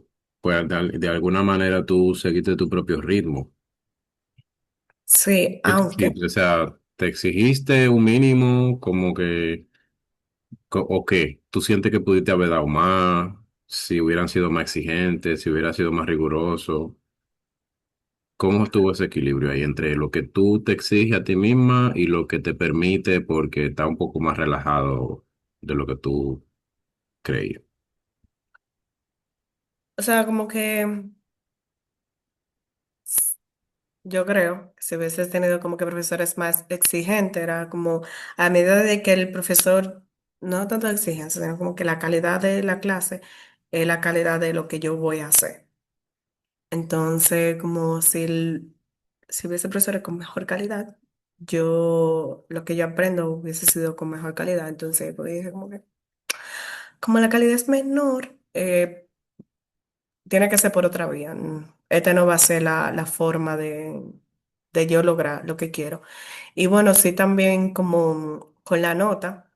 de alguna manera tú seguiste tu propio ritmo. Sí, ¿Qué te aunque, hiciste? O sea, ¿te exigiste un mínimo como que, o qué? ¿Tú sientes que pudiste haber dado más, si hubieran sido más exigentes, si hubiera sido más riguroso? ¿Cómo estuvo ese equilibrio ahí entre lo que tú te exiges a ti misma y lo que te permite porque está un poco más relajado de lo que tú creías? o sea, como que yo creo que si hubieses tenido como que profesores más exigentes, era como a medida de que el profesor, no tanto exigencia, sino como que la calidad de la clase es la calidad de lo que yo voy a hacer. Entonces, como si hubiese profesores con mejor calidad, lo que yo aprendo hubiese sido con mejor calidad. Entonces, pues dije como que, como la calidad es menor, tiene que ser por otra vía. Esta no va a ser la forma de yo lograr lo que quiero. Y bueno, sí también como con la nota,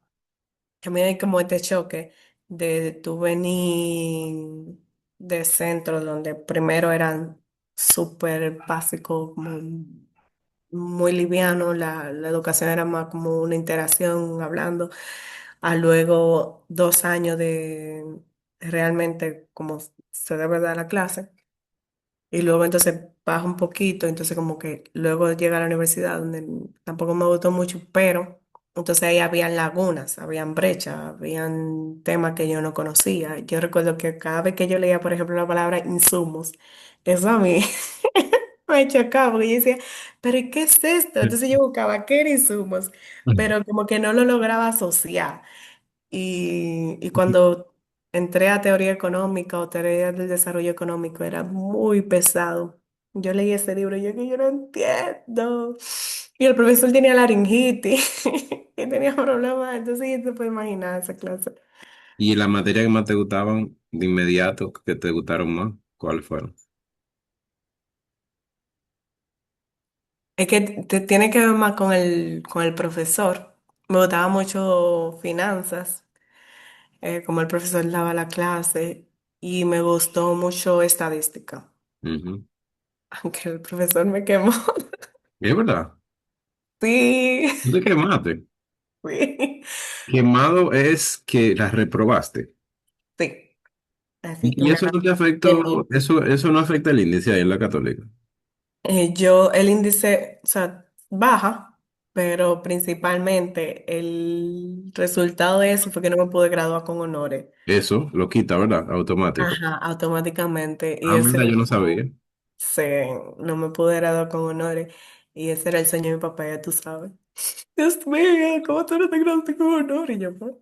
también hay como este choque de tú venir de centros donde primero eran súper básicos, como muy liviano, la educación era más como una interacción hablando, a luego 2 años de realmente como se debe dar la clase. Y luego entonces baja un poquito, entonces como que luego llega a la universidad donde tampoco me gustó mucho, pero entonces ahí habían lagunas, habían brechas, habían temas que yo no conocía. Yo recuerdo que cada vez que yo leía, por ejemplo, la palabra insumos, eso a mí me chocaba porque yo decía, pero ¿y qué es esto? Entonces yo buscaba qué era insumos, pero como que no lo lograba asociar. Y cuando entré a teoría económica o teoría del desarrollo económico era muy pesado. Yo leí ese libro y yo que yo no entiendo. Y el profesor tenía laringitis y tenía problemas. Entonces ya se puede imaginar esa clase. ¿Y las materias que más te gustaban de inmediato, que te gustaron más, cuáles fueron? Es que tiene que ver más con el profesor. Me gustaba mucho finanzas, como el profesor daba la clase, y me gustó mucho estadística, Ujú. aunque el profesor me quemó. Es verdad, Sí, tú te quemaste. sí, Quemado es que las reprobaste. sí. Así que Y una eso no te afectó, genial. eso no afecta el índice ahí en la católica. El índice, o sea, baja, pero principalmente el resultado de eso fue que no me pude graduar con honores. Eso lo quita, ¿verdad? Automático. Ajá, automáticamente. Y Ah, ese mira, era yo no sabía. sí, no me pude graduar con honores. Y ese era el sueño de mi papá, ya tú sabes. Dios mío, ¿cómo tú no te graduaste con honores? Y yo, pues,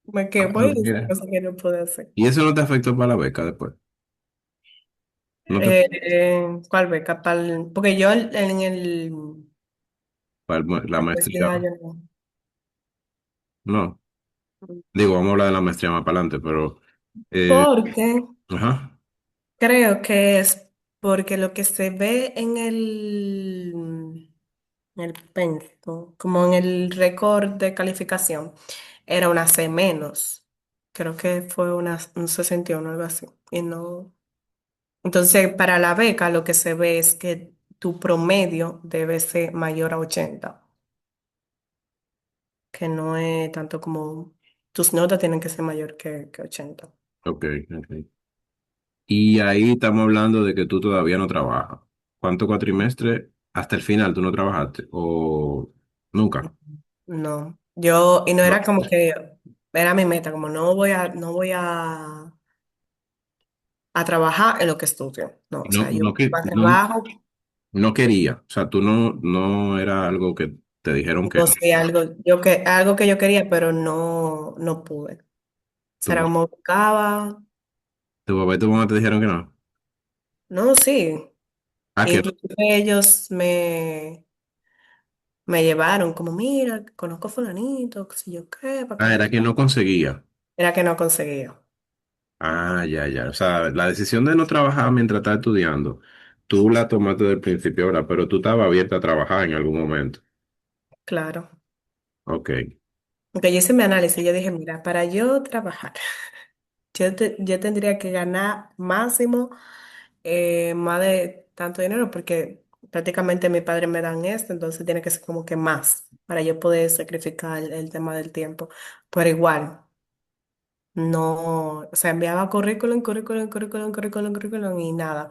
me Ah, quedo pero y esa mira. cosa que no pude hacer. Y eso no te afectó para la beca después. No te ¿Cuál beca? Porque yo en para la la maestría, universidad ¿no? yo no. No. Digo, vamos a hablar de la maestría más para adelante, pero eh, Porque ajá, creo que es porque lo que se ve en el pensum, como en el récord de calificación, era una C menos. Creo que fue un 61 algo así. Y no. Entonces, para la beca lo que se ve es que tu promedio debe ser mayor a 80, que no es tanto como tus notas tienen que ser mayor que 80. ok, ok. Y ahí estamos hablando de que tú todavía no trabajas. ¿Cuánto cuatrimestre hasta el final tú no trabajaste? ¿O nunca? No, yo, y no No. era como que era mi meta, como no voy a trabajar en lo que estudio. No, o No, sea, yo no, trabajo, no quería. O sea, tú no era algo que te dijeron que no no. sé, algo que yo quería, pero no pude. O Tu, sea, era como buscaba, tu papá y tu mamá te dijeron que no. no, sí. Ah, que, Inclusive ellos me llevaron como, mira, conozco a fulanito, qué sé yo qué, para que era vaya. que no conseguía. Era que no conseguía. Ah, ya, ya. O sea, la decisión de no trabajar mientras estás estudiando, tú la tomaste desde el principio ahora, pero tú estabas abierta a trabajar en algún momento. Claro. Ok. Aunque yo hice mi análisis, yo dije, mira, para yo trabajar, yo tendría que ganar máximo más de tanto dinero porque prácticamente mi padre me dan esto, entonces tiene que ser como que más para yo poder sacrificar el tema del tiempo. Pero igual, no, o sea, enviaba currículum y nada.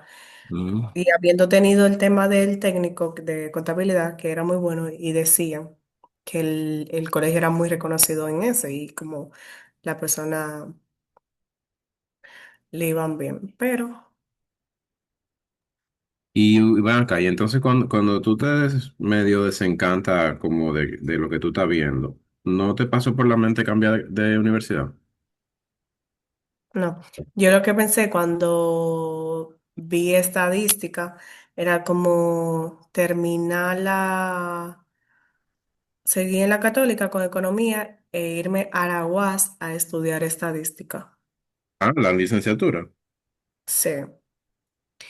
Mm. Y habiendo tenido el tema del técnico de contabilidad, que era muy bueno, y decían que el colegio era muy reconocido en eso y como la persona le iban bien, pero Y van acá, y entonces cuando tú te medio desencanta como de lo que tú estás viendo, ¿no te pasó por la mente cambiar de universidad? no. Yo lo que pensé cuando vi estadística era como terminar seguir en la católica con economía e irme a la UAS a estudiar estadística. Ah, la licenciatura. Sí.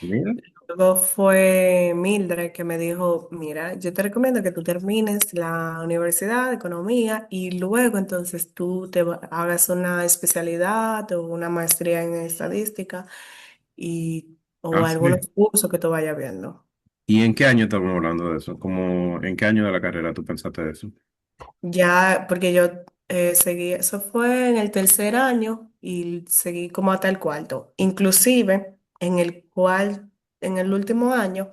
Mira. Luego fue Mildred que me dijo, mira, yo te recomiendo que tú termines la universidad de economía y luego entonces tú hagas una especialidad o una maestría en estadística o Ah, algunos sí. cursos que tú vayas viendo. ¿Y en qué año estamos hablando de eso? Como, ¿en qué año de la carrera tú pensaste de eso? Ya, porque yo seguí, eso fue en el tercer año y seguí como hasta el cuarto. Inclusive en el último año.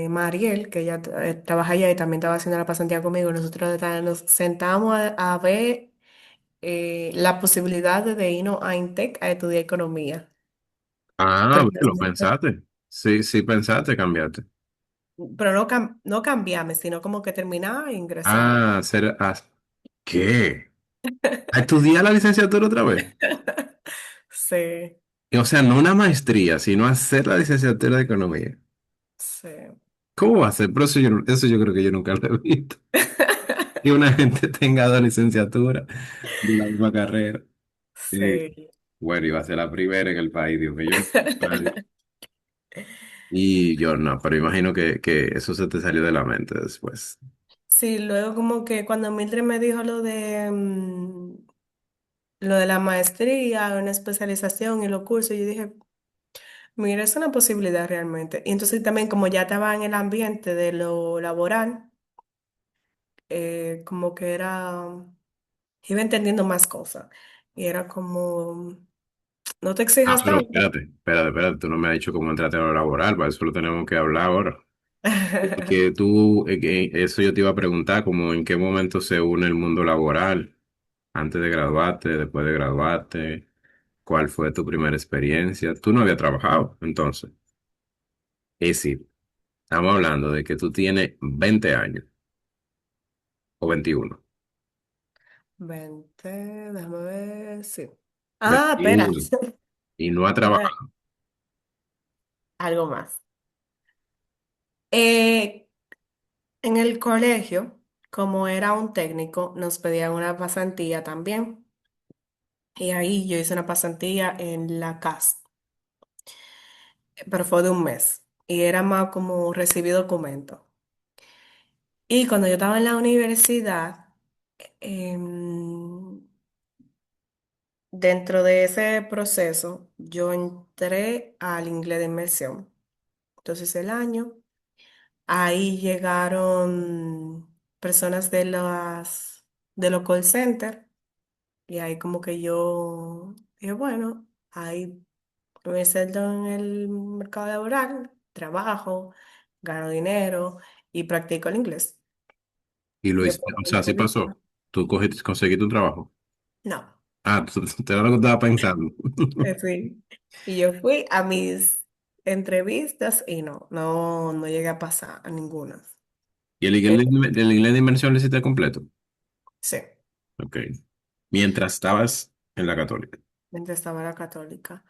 Mariel, que ella trabaja allá y también estaba haciendo la pasantía conmigo, nosotros nos sentamos a ver la posibilidad de irnos a Intec a estudiar economía. Ah, Pero, lo pensaste. Sí, sí pensaste cambiarte. pero no cambiarme, sino como que terminar e ingresar. Ah, ¿qué? ¿A estudiar la licenciatura otra vez? Sí, O sea, no una maestría, sino hacer la licenciatura de economía. sí. ¿Cómo va a ser? Pero eso yo creo que yo nunca lo he visto. Que una gente tenga dos licenciaturas de la misma carrera. Eh, Sí. bueno, iba a ser la primera en el país, Dios mío. Yo no conozco a nadie. Y yo no, pero imagino que eso se te salió de la mente después. Sí, luego como que cuando Mildred me dijo lo de la maestría, una especialización y los cursos, yo dije, mira, es una posibilidad realmente. Y entonces también como ya estaba en el ambiente de lo laboral, como que iba entendiendo más cosas. Y era como, no te Ah, exijas pero tanto. espérate, tú no me has dicho cómo entraste a lo laboral, para eso lo tenemos que hablar ahora. Que tú, que eso yo te iba a preguntar, como en qué momento se une el mundo laboral, antes de graduarte, después de graduarte, cuál fue tu primera experiencia. Tú no habías trabajado, entonces. Es decir, estamos hablando de que tú tienes 20 años o 21. 20, déjame ver, sí. Ah, espera, 21 y no has Déjame- trabajado. algo más. Eh, en el colegio, como era un técnico, nos pedían una pasantía también. Y ahí yo hice una pasantía en la casa, pero fue de un mes. Y era más como recibir documentos. Y cuando yo estaba en la universidad, em, dentro de ese proceso, yo entré al inglés de inmersión. Entonces el año, ahí llegaron personas de los call center y ahí como que yo dije, bueno, ahí me inserto en el mercado laboral, trabajo, gano dinero y practico el inglés. Y lo Y yo hiciste, pongo o mi sea, así currículum. pasó. Tú conseguiste un trabajo. No. Ah, te era lo que estaba pensando. Sí. Y yo fui a mis entrevistas y no llegué a pasar a ninguna. ¿Y Eh, el inglés de inmersión lo hiciste completo? sí, Ok. Mientras estabas en la Católica. mientras estaba en la católica.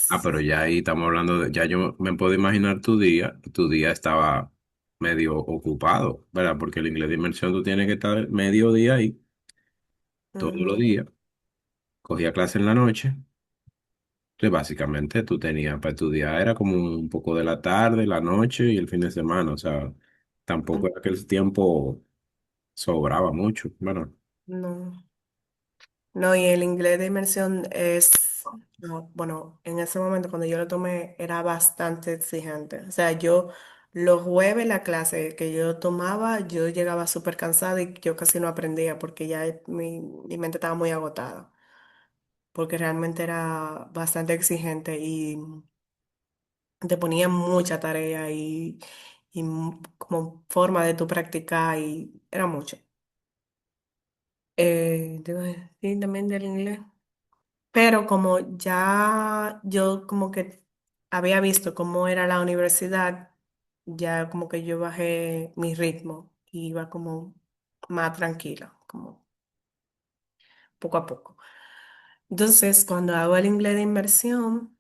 Ah, Entonces, pero ya ahí estamos hablando de, ya yo me puedo imaginar tu día estaba medio ocupado, ¿verdad? Porque el inglés de inmersión tú tienes que estar medio día ahí, todos los ujú, días. Cogía clase en la noche. Entonces, básicamente tú tenías para estudiar, era como un poco de la tarde, la noche y el fin de semana. O sea, tampoco era que el tiempo sobraba mucho. Bueno. No. No, y el inglés de inmersión es, no, bueno, en ese momento cuando yo lo tomé era bastante exigente. O sea, yo los jueves la clase que yo tomaba, yo llegaba súper cansada y yo casi no aprendía porque ya mi mente estaba muy agotada, porque realmente era bastante exigente y te ponía mucha tarea y como forma de tu practicar y era mucho. Te iba a decir también del inglés. Pero como ya yo como que había visto cómo era la universidad, ya como que yo bajé mi ritmo y iba como más tranquila, como poco a poco. Entonces, cuando hago el inglés de inmersión,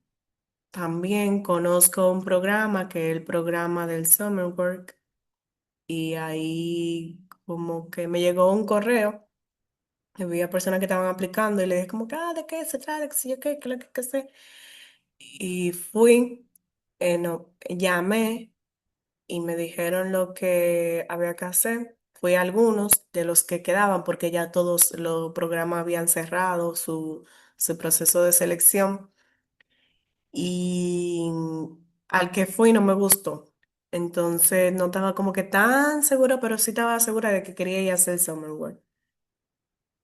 también conozco un programa que es el programa del Summer Work y ahí como que me llegó un correo. Había personas que estaban aplicando y le dije como que, ¿de qué se trata? ¿Qué sé yo qué? ¿Qué es lo que sé? Y fui, no, llamé y me dijeron lo que había que hacer. Fui a algunos de los que quedaban porque ya todos los programas habían cerrado su proceso de selección y al que fui no me gustó. Entonces no estaba como que tan segura, pero sí estaba segura de que quería ir a hacer Summer Work.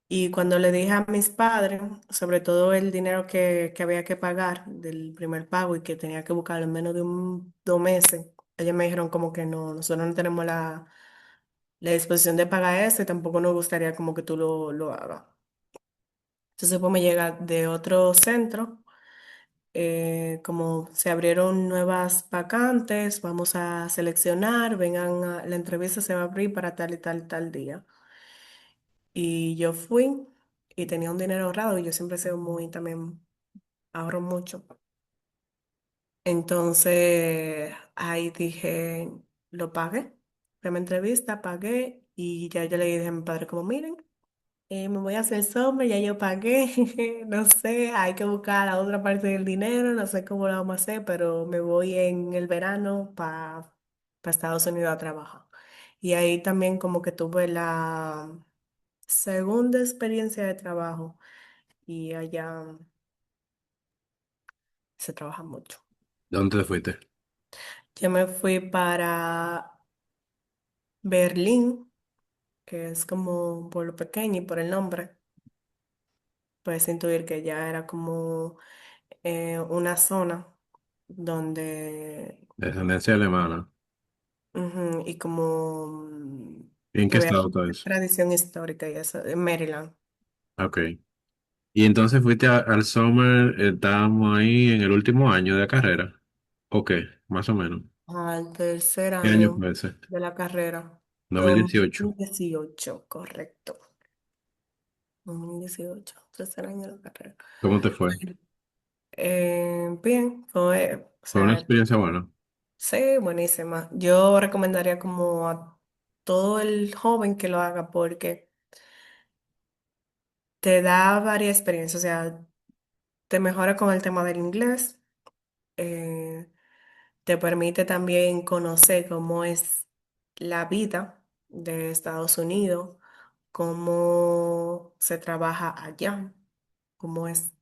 Y cuando le dije a mis padres, sobre todo el dinero que había que pagar del primer pago y que tenía que buscarlo en menos de 2 meses, ellos me dijeron como que no, nosotros no tenemos la disposición de pagar eso y tampoco nos gustaría como que tú lo hagas. Entonces pues me llega de otro centro, como se abrieron nuevas vacantes, vamos a seleccionar, vengan, la entrevista se va a abrir para tal y tal y tal día. Y yo fui y tenía un dinero ahorrado y yo siempre he sido muy, también ahorro mucho. Entonces ahí dije, lo pagué, fue mi entrevista, pagué y ya yo le dije a mi padre como, miren, me voy a hacer sombra, ya yo pagué, no sé, hay que buscar la otra parte del dinero, no sé cómo lo vamos a hacer, pero me voy en el verano para Estados Unidos a trabajar. Y ahí también como que tuve la segunda experiencia de trabajo y allá se trabaja mucho. ¿Dónde te fuiste? Yo me fui para Berlín, que es como un pueblo pequeño y por el nombre, puedes intuir que ya era como una zona donde, Descendencia alemana. ujú, y como ¿Y en qué que había estado como todo eso? tradición histórica y eso, en Maryland. Ok. Y entonces fuiste al Summer, estábamos ahí en el último año de carrera. Ok, más o menos. Al tercer ¿Qué año año fue ese? de la carrera, 2018. 2018 correcto. 2018 tercer año de la carrera. ¿Cómo te fue? Bien, fue, o Fue una sea, experiencia buena. sí, buenísima. Yo recomendaría como a todo el joven que lo haga porque te da varias experiencias, o sea, te mejora con el tema del inglés, eh, te permite también conocer cómo es la vida de Estados Unidos, cómo se trabaja allá, cómo es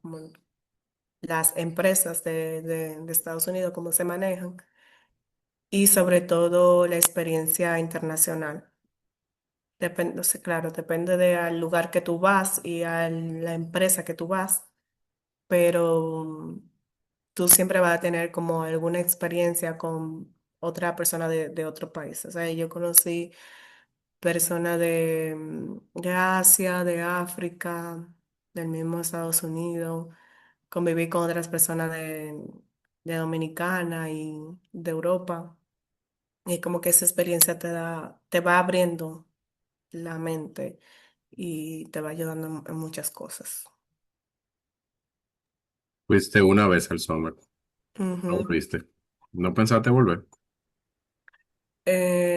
como las empresas de Estados Unidos, cómo se manejan. Y sobre todo la experiencia internacional. Depende, o sea, claro, depende del lugar que tú vas y a la empresa que tú vas, pero tú siempre vas a tener como alguna experiencia con otra persona de otro país. O sea, yo conocí personas de Asia, de África, del mismo Estados Unidos, conviví con otras personas de Dominicana y de Europa. Y como que esa experiencia te va abriendo la mente y te va ayudando en muchas cosas. Fuiste una vez al Summer. ¿No Ujú. volviste? ¿No pensaste volver?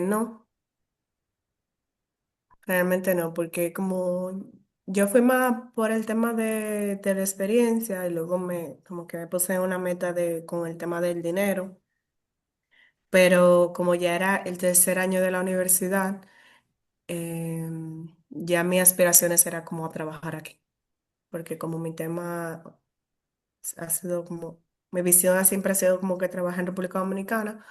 No, realmente no, porque como yo fui más por el tema de la experiencia y luego como que me puse una meta con el tema del dinero, pero como ya era el tercer año de la universidad, ya mis aspiraciones era como a trabajar aquí, porque como mi tema ha sido como, mi visión siempre ha sido como que trabajar en República Dominicana,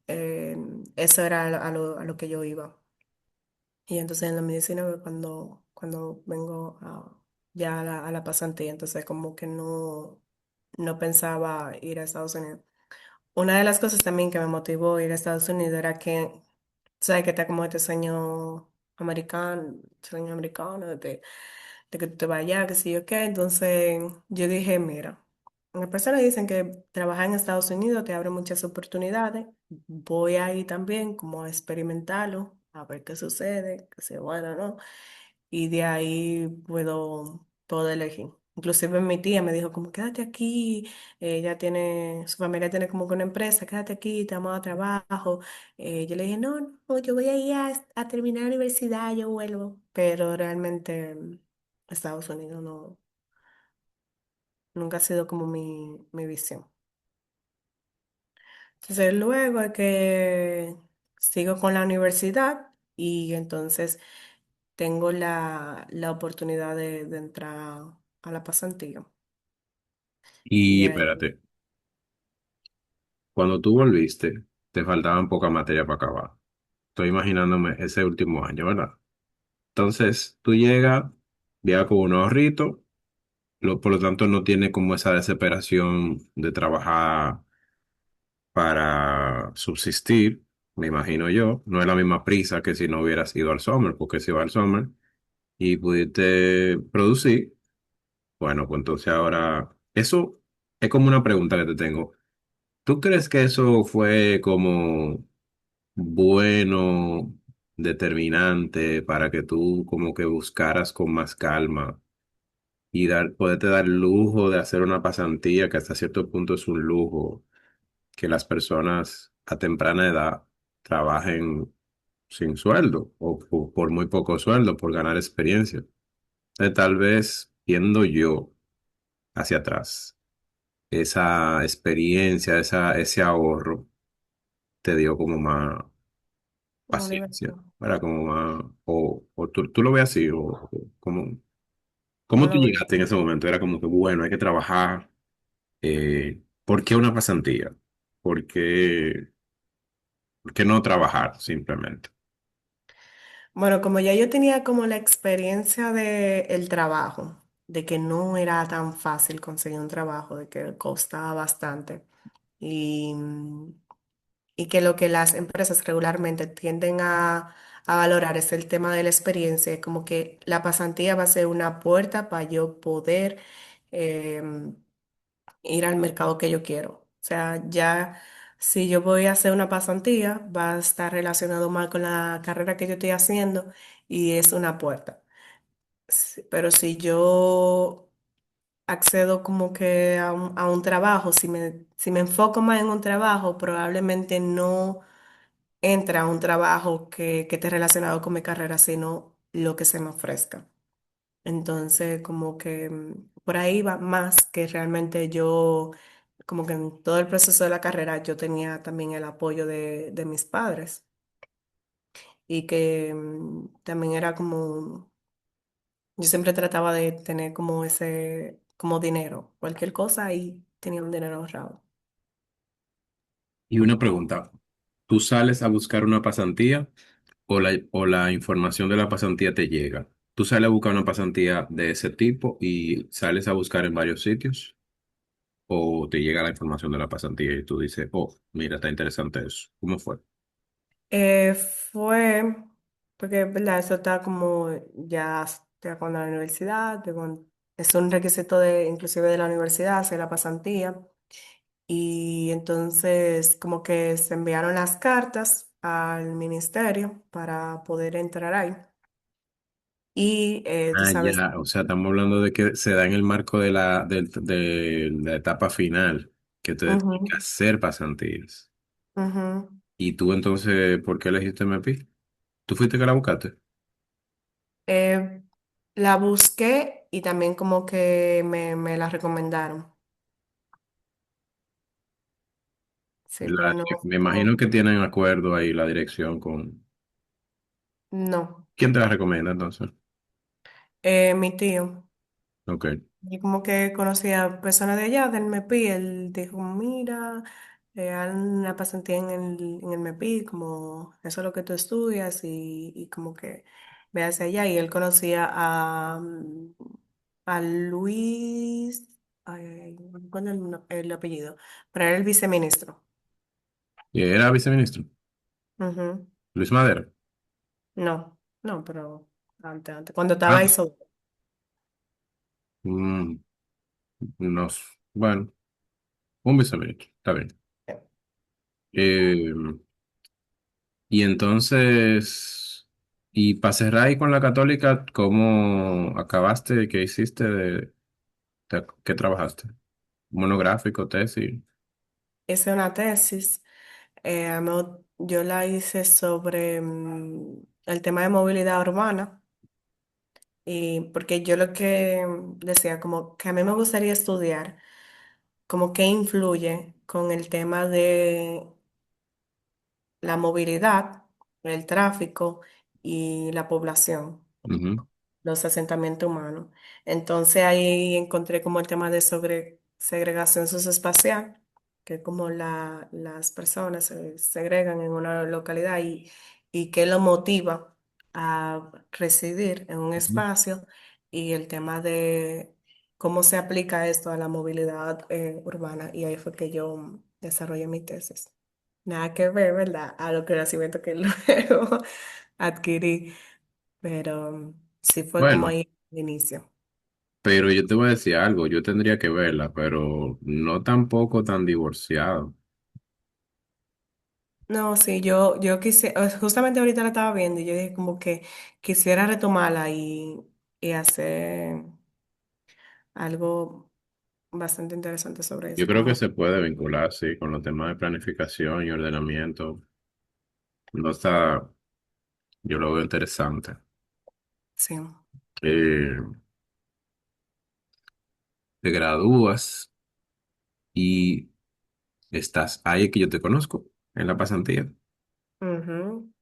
eh, eso era a lo que yo iba. Y entonces en la medicina cuando vengo ya a la pasantía, entonces como que no pensaba ir a Estados Unidos. Una de las cosas también que me motivó a ir a Estados Unidos era que, sabes que está como este sueño americano de que tú te vayas, que sí yo qué. Entonces yo dije, mira, las personas dicen que trabajar en Estados Unidos te abre muchas oportunidades. Voy ahí también como a experimentarlo, a ver qué sucede, que sea bueno, ¿no? Y de ahí puedo elegir. Inclusive mi tía me dijo como quédate aquí, ella tiene, su familia tiene como que una empresa, quédate aquí, te vamos a trabajo. Yo le dije, no, yo voy a ir a terminar la universidad, yo vuelvo. Pero realmente Estados Unidos nunca ha sido como mi visión. Entonces luego es que sigo con la universidad y entonces tengo la oportunidad de entrar a la pasantía. Y Y ahí, espérate, cuando tú volviste, te faltaban poca materia para acabar. Estoy imaginándome ese último año, ¿verdad? Entonces, tú llegas con un ahorrito, por lo tanto no tiene como esa desesperación de trabajar para subsistir, me imagino yo. No es la misma prisa que si no hubieras ido al summer, porque si vas al summer y pudiste producir, bueno, pues entonces ahora, eso es como una pregunta que te tengo. ¿Tú crees que eso fue como bueno, determinante para que tú como que buscaras con más calma y poderte dar el lujo de hacer una pasantía que hasta cierto punto es un lujo, que las personas a temprana edad trabajen sin sueldo o por muy poco sueldo, por ganar experiencia? Tal vez viendo yo hacia atrás, esa experiencia, ese ahorro te dio como más como paciencia, diversión. ¿verdad? Como más, o tú lo ves así, o como, ¿Cómo ¿cómo tú lo ves? llegaste en ese momento? Era como que, bueno, hay que trabajar. ¿Por qué una pasantía? ¿Por qué, por qué no trabajar simplemente? Bueno, como ya yo tenía como la experiencia del trabajo, de que no era tan fácil conseguir un trabajo, de que costaba bastante y, y que lo que las empresas regularmente tienden a valorar es el tema de la experiencia, es como que la pasantía va a ser una puerta para yo poder em, ir al mercado que yo quiero. O sea, ya si yo voy a hacer una pasantía, va a estar relacionado más con la carrera que yo estoy haciendo y es una puerta. Pero si yo accedo como que a un trabajo, si me enfoco más en un trabajo, probablemente no entra a un trabajo que esté relacionado con mi carrera, sino lo que se me ofrezca. Entonces, como que por ahí va más que realmente yo, como que en todo el proceso de la carrera, yo tenía también el apoyo de mis padres y que también era como, yo siempre trataba de tener como como dinero, cualquier cosa y tenía un dinero ahorrado. Y una pregunta, ¿tú sales a buscar una pasantía o la información de la pasantía te llega? ¿Tú sales a buscar una pasantía de ese tipo y sales a buscar en varios sitios? ¿O te llega la información de la pasantía y tú dices, oh, mira, está interesante eso? ¿Cómo fue? Fue, porque, ¿verdad? Eso está como ya cuando la universidad, es un requisito inclusive de la universidad, hacer la pasantía. Y entonces como que se enviaron las cartas al ministerio para poder entrar ahí. Y tú Ah, sabes, ya, o sea, estamos hablando de que se da en el marco de la etapa final, que te toca ujú, hacer pasantías. ujú. ¿Y tú entonces, por qué elegiste MEPI? ¿Tú fuiste que la buscaste? Eh, la busqué y también como que me la recomendaron. Sí, pero Me imagino que tienen acuerdo ahí la dirección con... no. ¿Quién te la recomienda entonces? Mi tío. Ok. Y como que conocía personas de allá, del MEPI, él dijo, mira, hay una pasantía en el MEPI, como eso es lo que tú estudias y como que ve hacia allá. Y él conocía a Luis, ay, no recuerdo el apellido, pero era el viceministro. ¿Y era viceministro? Ujú. Luis Madera. No, no, pero antes, cuando estaba Ah, ahí mm, no, bueno, un viceministro, está bien. Eh, y entonces, y para cerrar ahí con la católica, ¿cómo acabaste? ¿Qué hiciste qué trabajaste? Monográfico, tesis. hice una tesis. Yo la hice sobre el tema de movilidad urbana y porque yo lo que decía, como que a mí me gustaría estudiar, como qué influye con el tema de la movilidad, el tráfico y la población, Ujú, los asentamientos humanos. Entonces ahí encontré como el tema de segregación socioespacial, que es como las personas se segregan en una localidad y qué lo motiva a residir en un ujú. espacio y el tema de cómo se aplica esto a la movilidad urbana. Y ahí fue que yo desarrollé mi tesis. Nada que ver, ¿verdad? A los conocimientos que luego adquirí. Pero sí fue como Bueno, ahí el inicio. pero yo te voy a decir algo, yo tendría que verla, pero no tampoco tan divorciado. No, sí, yo quise, justamente ahorita la estaba viendo y yo dije como que quisiera retomarla y hacer algo bastante interesante sobre Yo eso. creo que Como, se puede vincular, sí, con los temas de planificación y ordenamiento. No está, yo lo veo interesante. sí. Eh, Te gradúas y estás ahí que yo te conozco, en la pasantía. Ujú,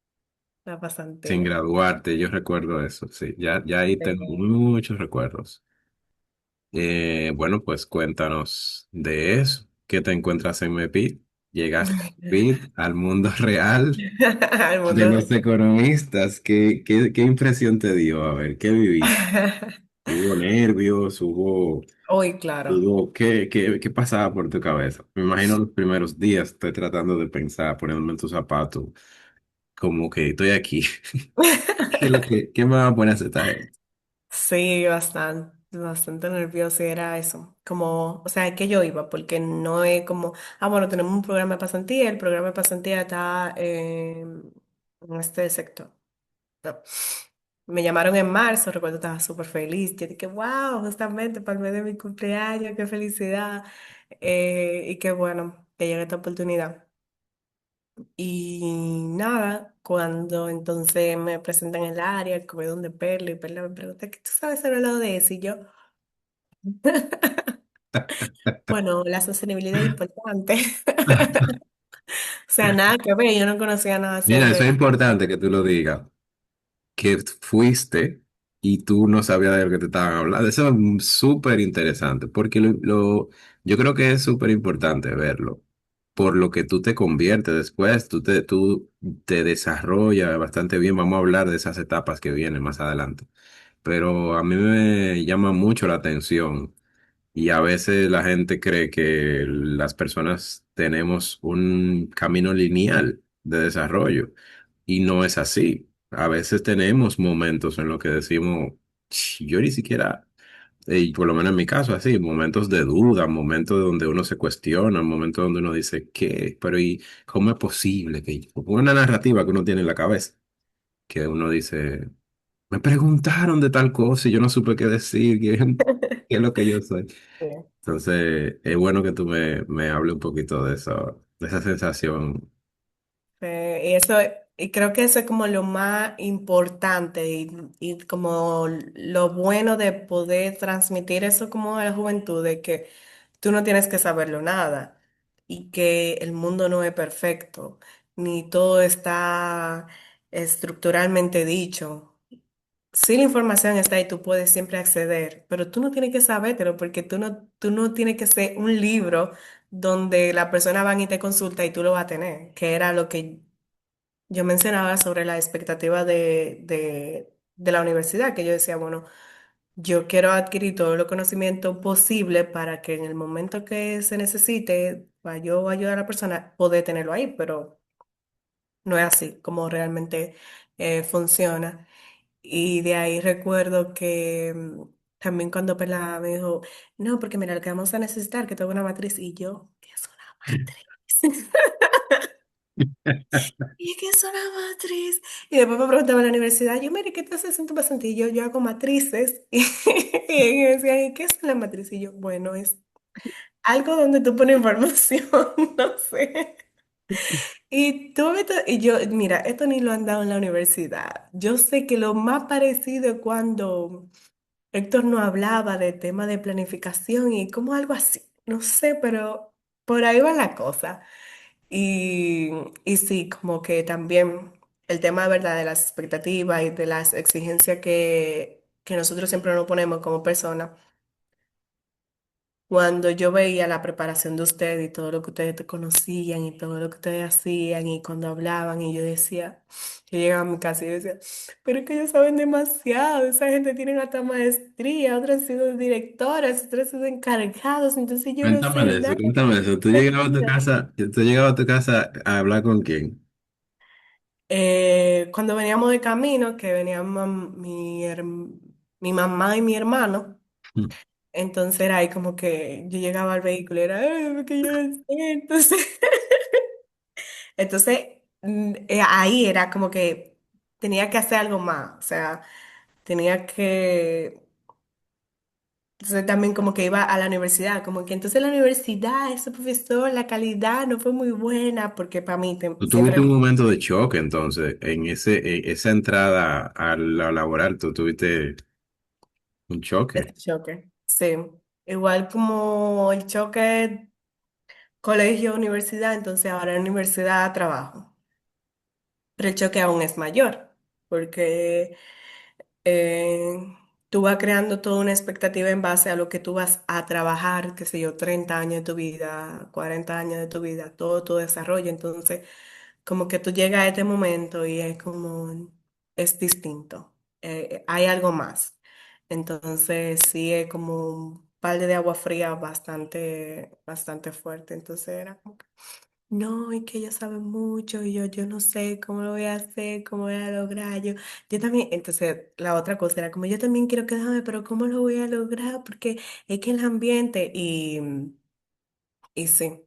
la Sin pasantía. graduarte, yo recuerdo eso, sí, ya ahí tengo Sí. muchos recuerdos. Bueno, pues cuéntanos de eso. ¿Qué te encuentras en MEPID? Llegaste a MEPID, al mundo real Al de mundo los real. economistas. ¿Qué impresión te dio? A ver, ¿qué viviste? ¿Hubo nervios? Hoy, claro. ¿Qué pasaba por tu cabeza? Me imagino los primeros días estoy tratando de pensar, poniéndome en tus zapatos, como que estoy aquí. ¿Qué me va a poner a hacer esta gente? Sí, bastante nervioso y era eso. Como, o sea, que yo iba, porque no es como, bueno, tenemos un programa de pasantía, el programa de pasantía está en este sector. No. Me llamaron en marzo, recuerdo estaba súper feliz. Yo dije, wow, justamente para el mes de mi cumpleaños, qué felicidad. Y qué bueno que llegue esta oportunidad. Y nada, cuando entonces me presentan en el área, el comedor de Perla, y Perla me pregunta, ¿qué tú sabes sobre lo de eso? Y yo, bueno, la sostenibilidad es importante. O sea, nada que ver, yo no conocía nada Mira, eso sobre es eso. importante que tú lo digas, que fuiste y tú no sabías de lo que te estaban hablando. Eso es súper interesante, porque yo creo que es súper importante verlo, por lo que tú te conviertes después, tú te desarrollas bastante bien. Vamos a hablar de esas etapas que vienen más adelante. Pero a mí me llama mucho la atención y a veces la gente cree que las personas tenemos un camino lineal de desarrollo y no es así. A veces tenemos momentos en los que decimos, Yo ni siquiera, y por lo menos en mi caso, así, momentos de duda, momentos donde uno se cuestiona, momentos donde uno dice, ¿qué? Pero ¿y cómo es posible que una narrativa que uno tiene en la cabeza, que uno dice, me preguntaron de tal cosa y yo no supe qué decir, qué es lo que yo soy? Sí. Entonces, es bueno que tú me hables un poquito de eso, de esa sensación. Y eso, y creo que eso es como lo más importante y como lo bueno de poder transmitir eso como a la juventud, de que tú no tienes que saberlo nada y que el mundo no es perfecto, ni todo está estructuralmente dicho sí, la información está ahí, tú puedes siempre acceder, pero tú no tienes que sabértelo porque tú no tienes que ser un libro donde la persona va y te consulta y tú lo vas a tener, que era lo que yo mencionaba sobre la expectativa de la universidad, que yo decía, bueno, yo quiero adquirir todo el conocimiento posible para que en el momento que se necesite, para yo ayudar a la persona, poder tenerlo ahí, pero no es así como realmente funciona. Y de ahí recuerdo que también cuando Pela me dijo, no, porque mira, lo que vamos a necesitar, que tengo una matriz, y yo, ¿qué es una matriz? ¿Y qué es una matriz? Y después me preguntaba en la universidad, yo, mire, ¿qué te haces en tu pasante? Y yo hago matrices. Y me decían, ¿y qué es una matriz? Y yo, bueno, es algo donde tú pones información, no sé. Y yo, mira, esto ni lo han dado en la universidad. Yo sé que lo más parecido es cuando Héctor no hablaba de tema de planificación y como algo así. No sé, pero por ahí va la cosa. Y, y sí, como que también el tema, ¿verdad?, de las expectativas y de las exigencias que nosotros siempre nos ponemos como personas. Cuando yo veía la preparación de ustedes y todo lo que ustedes te conocían y todo lo que ustedes hacían y cuando hablaban y yo decía, yo llegaba a mi casa y yo decía, pero es que ellos saben demasiado, esa gente tiene hasta maestría, otros han sido directoras, otros han sido encargados, entonces yo no Cuéntame sé de eso, nada. cuéntame de eso. ¿Tú De llegabas a tu nada. casa, tú llegabas a tu casa a hablar con quién? Cuando veníamos de camino, que venían mi mamá y mi hermano, Mm. entonces era ahí como que yo llegaba al vehículo y era, "Ay, porque yo no sé", entonces... Entonces, ahí era como que tenía que hacer algo más, o sea, tenía que, entonces también como que iba a la universidad, como que entonces la universidad, ese profesor, la calidad no fue muy buena, porque para mí Tú tuviste siempre un momento de choque entonces, en esa entrada a la laboral, tú tuviste un choque. es choque, sí. Igual como el choque colegio-universidad, entonces ahora en universidad trabajo, pero el choque aún es mayor, porque eh, tú vas creando toda una expectativa en base a lo que tú vas a trabajar, qué sé yo, 30 años de tu vida, 40 años de tu vida, todo tu desarrollo. Entonces, como que tú llegas a este momento y es como, es distinto. Hay algo más. Entonces, sí es como un balde de agua fría bastante, bastante fuerte. Entonces, era como que no, es que ellos saben mucho y yo no sé cómo lo voy a hacer, cómo voy a lograr. Yo también, entonces la otra cosa era como yo también quiero quedarme, pero ¿cómo lo voy a lograr? Porque es que el ambiente y sí,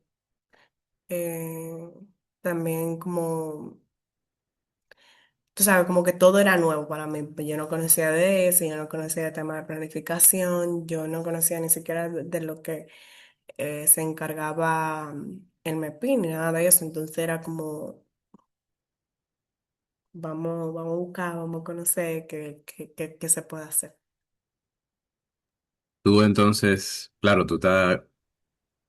eh, también como, tú sabes, como que todo era nuevo para mí. Yo no conocía de eso, yo no conocía el tema de planificación, yo no conocía ni siquiera de lo que se encargaba el MEPIN ni nada de eso. Entonces era como vamos a buscar, vamos a conocer qué se puede hacer. Tú entonces, claro, tú estás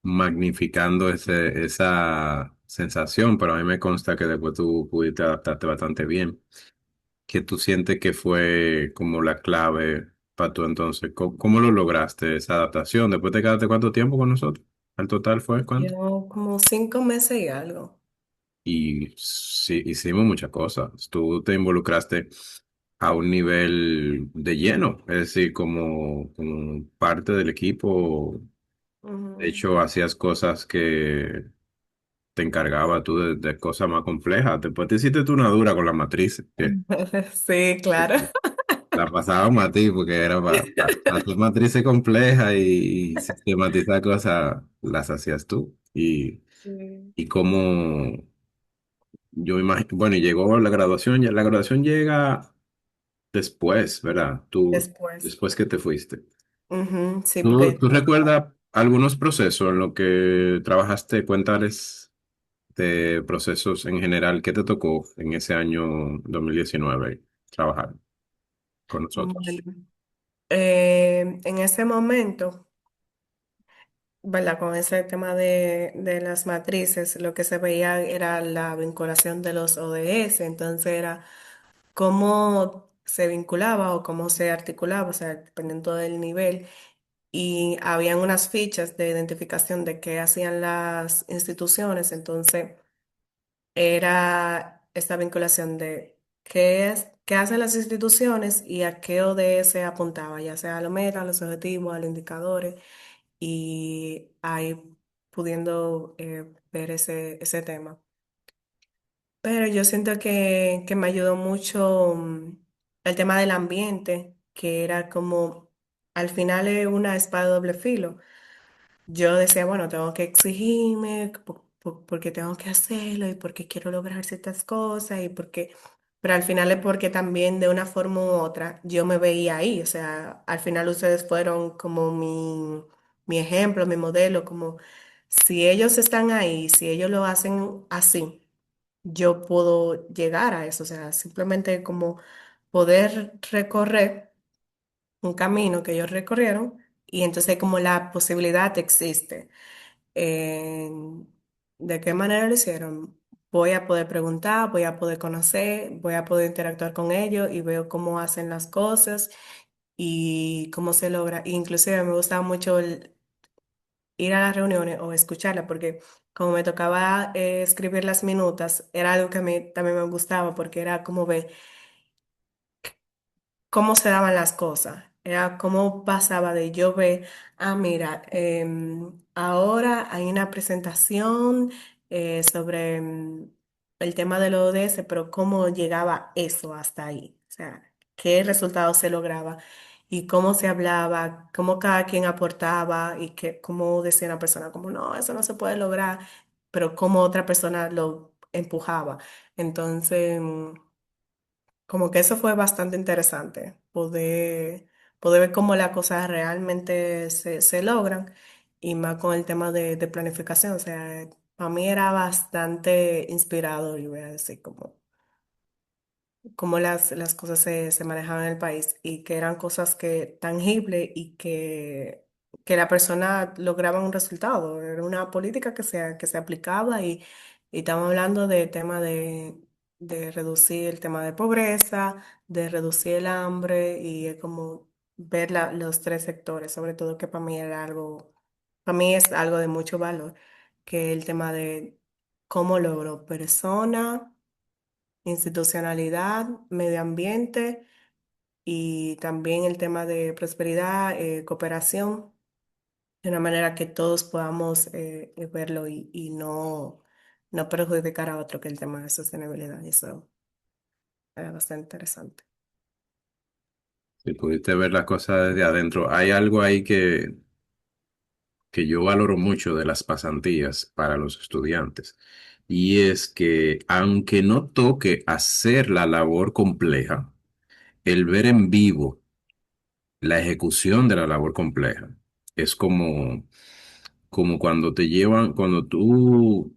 magnificando esa sensación, pero a mí me consta que después tú pudiste adaptarte bastante bien. ¿Qué tú sientes que fue como la clave para tú entonces? ¿Cómo lo lograste esa adaptación? ¿Después te quedaste cuánto tiempo con nosotros? ¿Al total fue cuánto? Llevo como 5 meses y algo. Y sí, hicimos muchas cosas. Tú te involucraste a un nivel de lleno, es decir, como parte del equipo. De Ujú. hecho, hacías cosas que te encargaba tú de cosas más complejas. Después te hiciste tú una dura con la matriz, que Sí, claro. la pasábamos a ti porque era para hacer matrices complejas y sistematizar cosas, las hacías tú. Sí. Y como yo imagino, bueno, y llegó la graduación, ya la graduación llega después, ¿verdad? Tú, Después. después que te fuiste. Ujú, sí, ¿Tú porque recuerdas algunos procesos en los que trabajaste? Cuéntales de procesos en general. ¿Qué te tocó en ese año 2019 trabajar con nosotros? bueno, en ese momento, ¿verdad? Con ese tema de las matrices, lo que se veía era la vinculación de los ODS, entonces era cómo se vinculaba o cómo se articulaba, o sea, dependiendo del nivel. Y habían unas fichas de identificación de qué hacían las instituciones, entonces era esta vinculación de qué hacen las instituciones y a qué ODS apuntaba, ya sea a los metas, a los objetivos, a los indicadores, y ahí pudiendo ver ese tema. Pero yo siento que me ayudó mucho el tema del ambiente, que era como, al final es una espada de doble filo. Yo decía, bueno, tengo que exigirme porque tengo que hacerlo y porque quiero lograr ciertas cosas y porque, pero al final es porque también de una forma u otra yo me veía ahí, o sea, al final ustedes fueron como mi ejemplo, mi modelo, como si ellos están ahí, si ellos lo hacen así, yo puedo llegar a eso, o sea, simplemente como poder recorrer un camino que ellos recorrieron y entonces como la posibilidad existe. En- ¿De qué manera lo hicieron? Voy a poder preguntar, voy a poder conocer, voy a poder interactuar con ellos y veo cómo hacen las cosas y cómo se logra. Inclusive me gustaba mucho ir a las reuniones o escucharlas porque como me tocaba escribir las minutas, era algo que a mí también me gustaba porque era como ver cómo se daban las cosas. Era cómo pasaba de yo ver, mira, ahora hay una presentación sobre el tema del ODS, pero cómo llegaba eso hasta ahí. O sea, qué resultado se lograba y cómo se hablaba, cómo cada quien aportaba y cómo decía una persona, como no, eso no se puede lograr, pero cómo otra persona lo empujaba. Entonces, como que eso fue bastante interesante, poder ver cómo las cosas realmente se logran y más con el tema de planificación. O sea, para mí era bastante inspirador, yo voy a decir, como cómo las cosas se manejaban en el país y que eran cosas que tangibles y que la persona lograba un resultado. Era una política que se aplicaba y estamos hablando de tema de reducir el tema de pobreza, de reducir el hambre y es como ver los tres sectores, sobre todo que para mí es algo de mucho valor, que el tema de cómo logro persona, institucionalidad, medio ambiente y también el tema de prosperidad, cooperación, de una manera que todos podamos verlo y no perjudicar a otro, que el tema de sostenibilidad. Y eso era bastante interesante. Si pudiste ver las cosas desde adentro, hay algo ahí que yo valoro mucho de las pasantías para los estudiantes. Y es que aunque no toque hacer la labor compleja, el ver en vivo la ejecución de la labor compleja es como cuando te llevan, cuando tú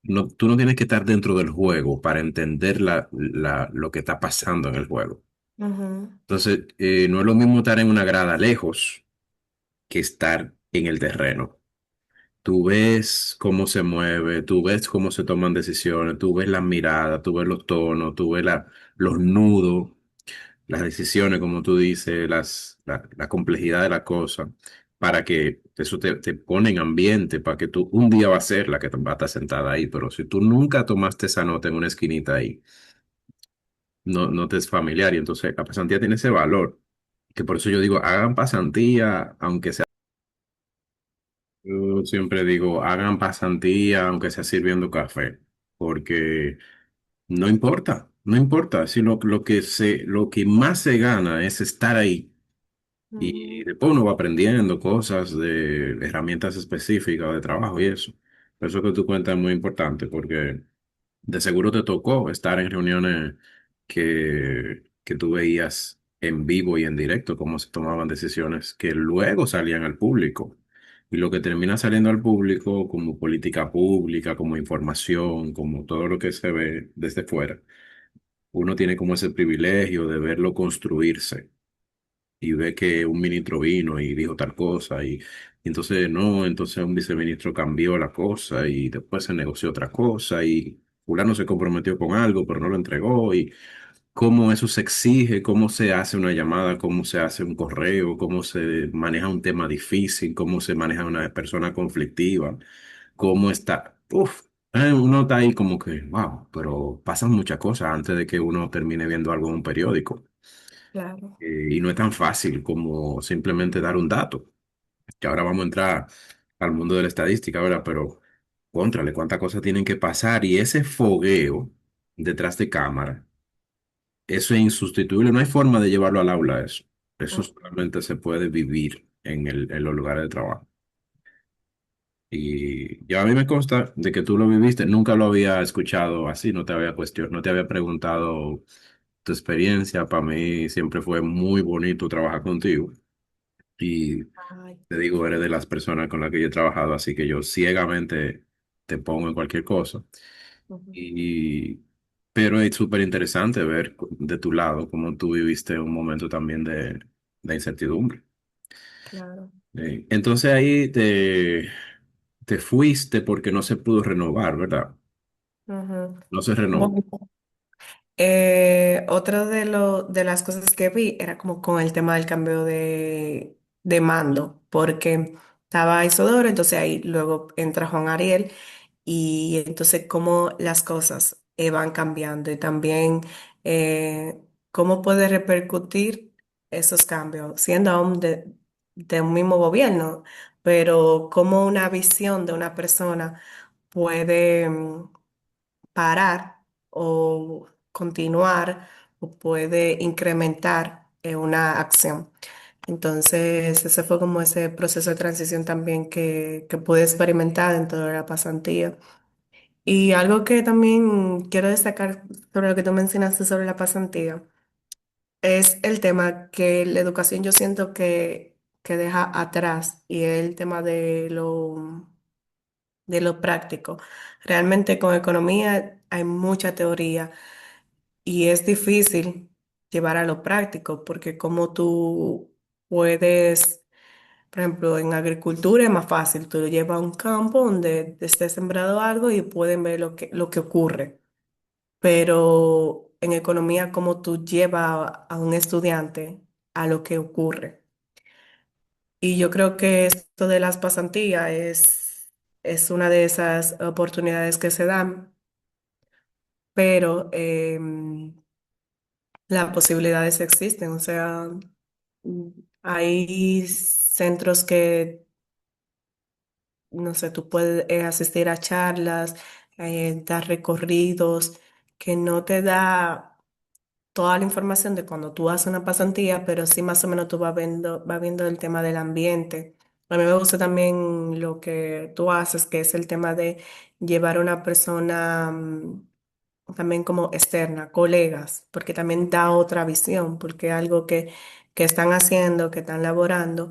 no tienes que estar dentro del juego para entender lo que está pasando en el juego. Ujú, Entonces, no es lo mismo estar en una grada lejos que estar en el terreno. Tú ves cómo se mueve, tú ves cómo se toman decisiones, tú ves las miradas, tú ves los tonos, tú ves los nudos, las decisiones, como tú dices, la complejidad de la cosa, para que eso te pone en ambiente, para que tú un día va a ser la que va a estar sentada ahí, pero si tú nunca tomaste esa nota en una esquinita ahí, no te es familiar y entonces la pasantía tiene ese valor, que por eso yo digo, hagan pasantía, aunque sea. Yo siempre digo, hagan pasantía aunque sea sirviendo café, porque no importa, no importa, si lo que más se gana es estar ahí y ujú. después uno va aprendiendo cosas de herramientas específicas de trabajo y eso. Por eso que tú cuentas es muy importante, porque de seguro te tocó estar en reuniones que tú veías en vivo y en directo cómo se tomaban decisiones que luego salían al público. Y lo que termina saliendo al público como política pública, como información, como todo lo que se ve desde fuera, uno tiene como ese privilegio de verlo construirse y ve que un ministro vino y dijo tal cosa y entonces no, entonces un viceministro cambió la cosa y después se negoció otra cosa y fulano se comprometió con algo pero no lo entregó y cómo eso se exige, cómo se hace una llamada, cómo se hace un correo, cómo se maneja un tema difícil, cómo se maneja una persona conflictiva, cómo está. Uf, uno está ahí como que, wow, pero pasan muchas cosas antes de que uno termine viendo algo en un periódico. Claro. Y no es tan fácil como simplemente dar un dato, que ahora vamos a entrar al mundo de la estadística, ¿verdad? Pero, contrale, cuántas cosas tienen que pasar y ese fogueo detrás de cámara. Eso es insustituible, no hay forma de llevarlo al aula eso. Eso Mm. solamente se puede vivir en los lugares de trabajo. Y ya a mí me consta de que tú lo viviste, nunca lo había escuchado así, no te había no te había preguntado tu experiencia. Para mí siempre fue muy bonito trabajar contigo. Y Ay. te digo, eres de las personas con las que yo he trabajado, así que yo ciegamente te pongo en cualquier cosa. Ujú. Y, pero es súper interesante ver de tu lado cómo tú viviste un momento también de incertidumbre. Claro. Entonces ahí te fuiste porque no se pudo renovar, ¿verdad? Ujú. No se renovó. Bueno, otra de las cosas que vi era como con el tema del cambio de mando, porque estaba Isodoro, entonces ahí luego entra Juan Ariel y entonces cómo las cosas van cambiando y también cómo puede repercutir esos cambios, siendo aún de un mismo gobierno, pero cómo una visión de una persona puede parar o continuar o puede incrementar una acción. Entonces, ese fue como ese proceso de transición también que pude experimentar dentro de la pasantía. Y algo que también quiero destacar sobre lo que tú mencionaste sobre la pasantía es el tema que la educación yo siento que deja atrás y es el tema de lo práctico. Realmente con economía hay mucha teoría y es difícil llevar a lo práctico porque como tú puedes, por ejemplo, en agricultura es más fácil, tú lo llevas a un campo donde esté sembrado algo y pueden ver lo que ocurre, pero en economía como tú llevas a un estudiante a lo que ocurre. Y yo creo que esto de las pasantías es una de esas oportunidades que se dan, pero las posibilidades existen. O sea, mm, hay centros que, no sé, tú puedes asistir a charlas, dar recorridos, que no te da toda la información de cuando tú haces una pasantía, pero sí más o menos tú vas viendo el tema del ambiente. A mí me gusta también lo que tú haces, que es el tema de llevar a una persona también como externa, colegas, porque también da otra visión, porque es algo que están haciendo, que están laborando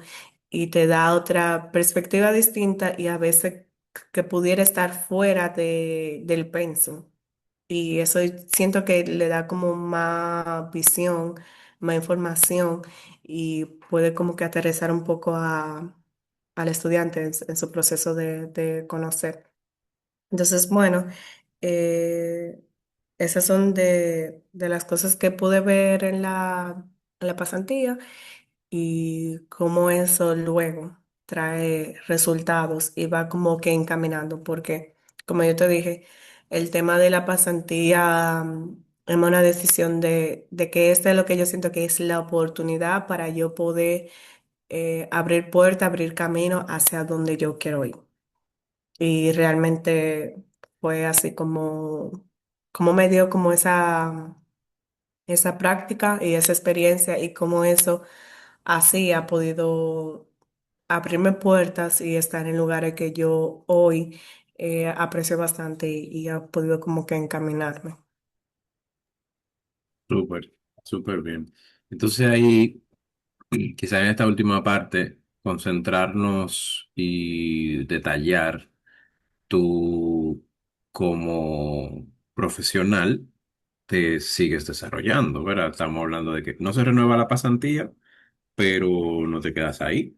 y te da otra perspectiva distinta y a veces que pudiera estar fuera del pensum. Y eso siento que le da como más visión, más información y puede como que aterrizar un poco al estudiante en su proceso de conocer. Entonces, bueno, eh, esas son de las cosas que pude ver en la pasantía y cómo eso luego trae resultados y va como que encaminando, porque como yo te dije, el tema de la pasantía es una decisión de que este es lo que yo siento que es la oportunidad para yo poder abrir puertas, abrir camino hacia donde yo quiero ir. Y realmente fue así como me dio como esa práctica y esa experiencia y cómo eso así ha podido abrirme puertas y estar en lugares que yo hoy aprecio bastante y ha podido como que encaminarme. Súper, súper bien. Entonces ahí, quizá en esta última parte, concentrarnos y detallar tú como profesional te sigues desarrollando, ¿verdad? Estamos hablando de que no se renueva la pasantía, pero no te quedas ahí.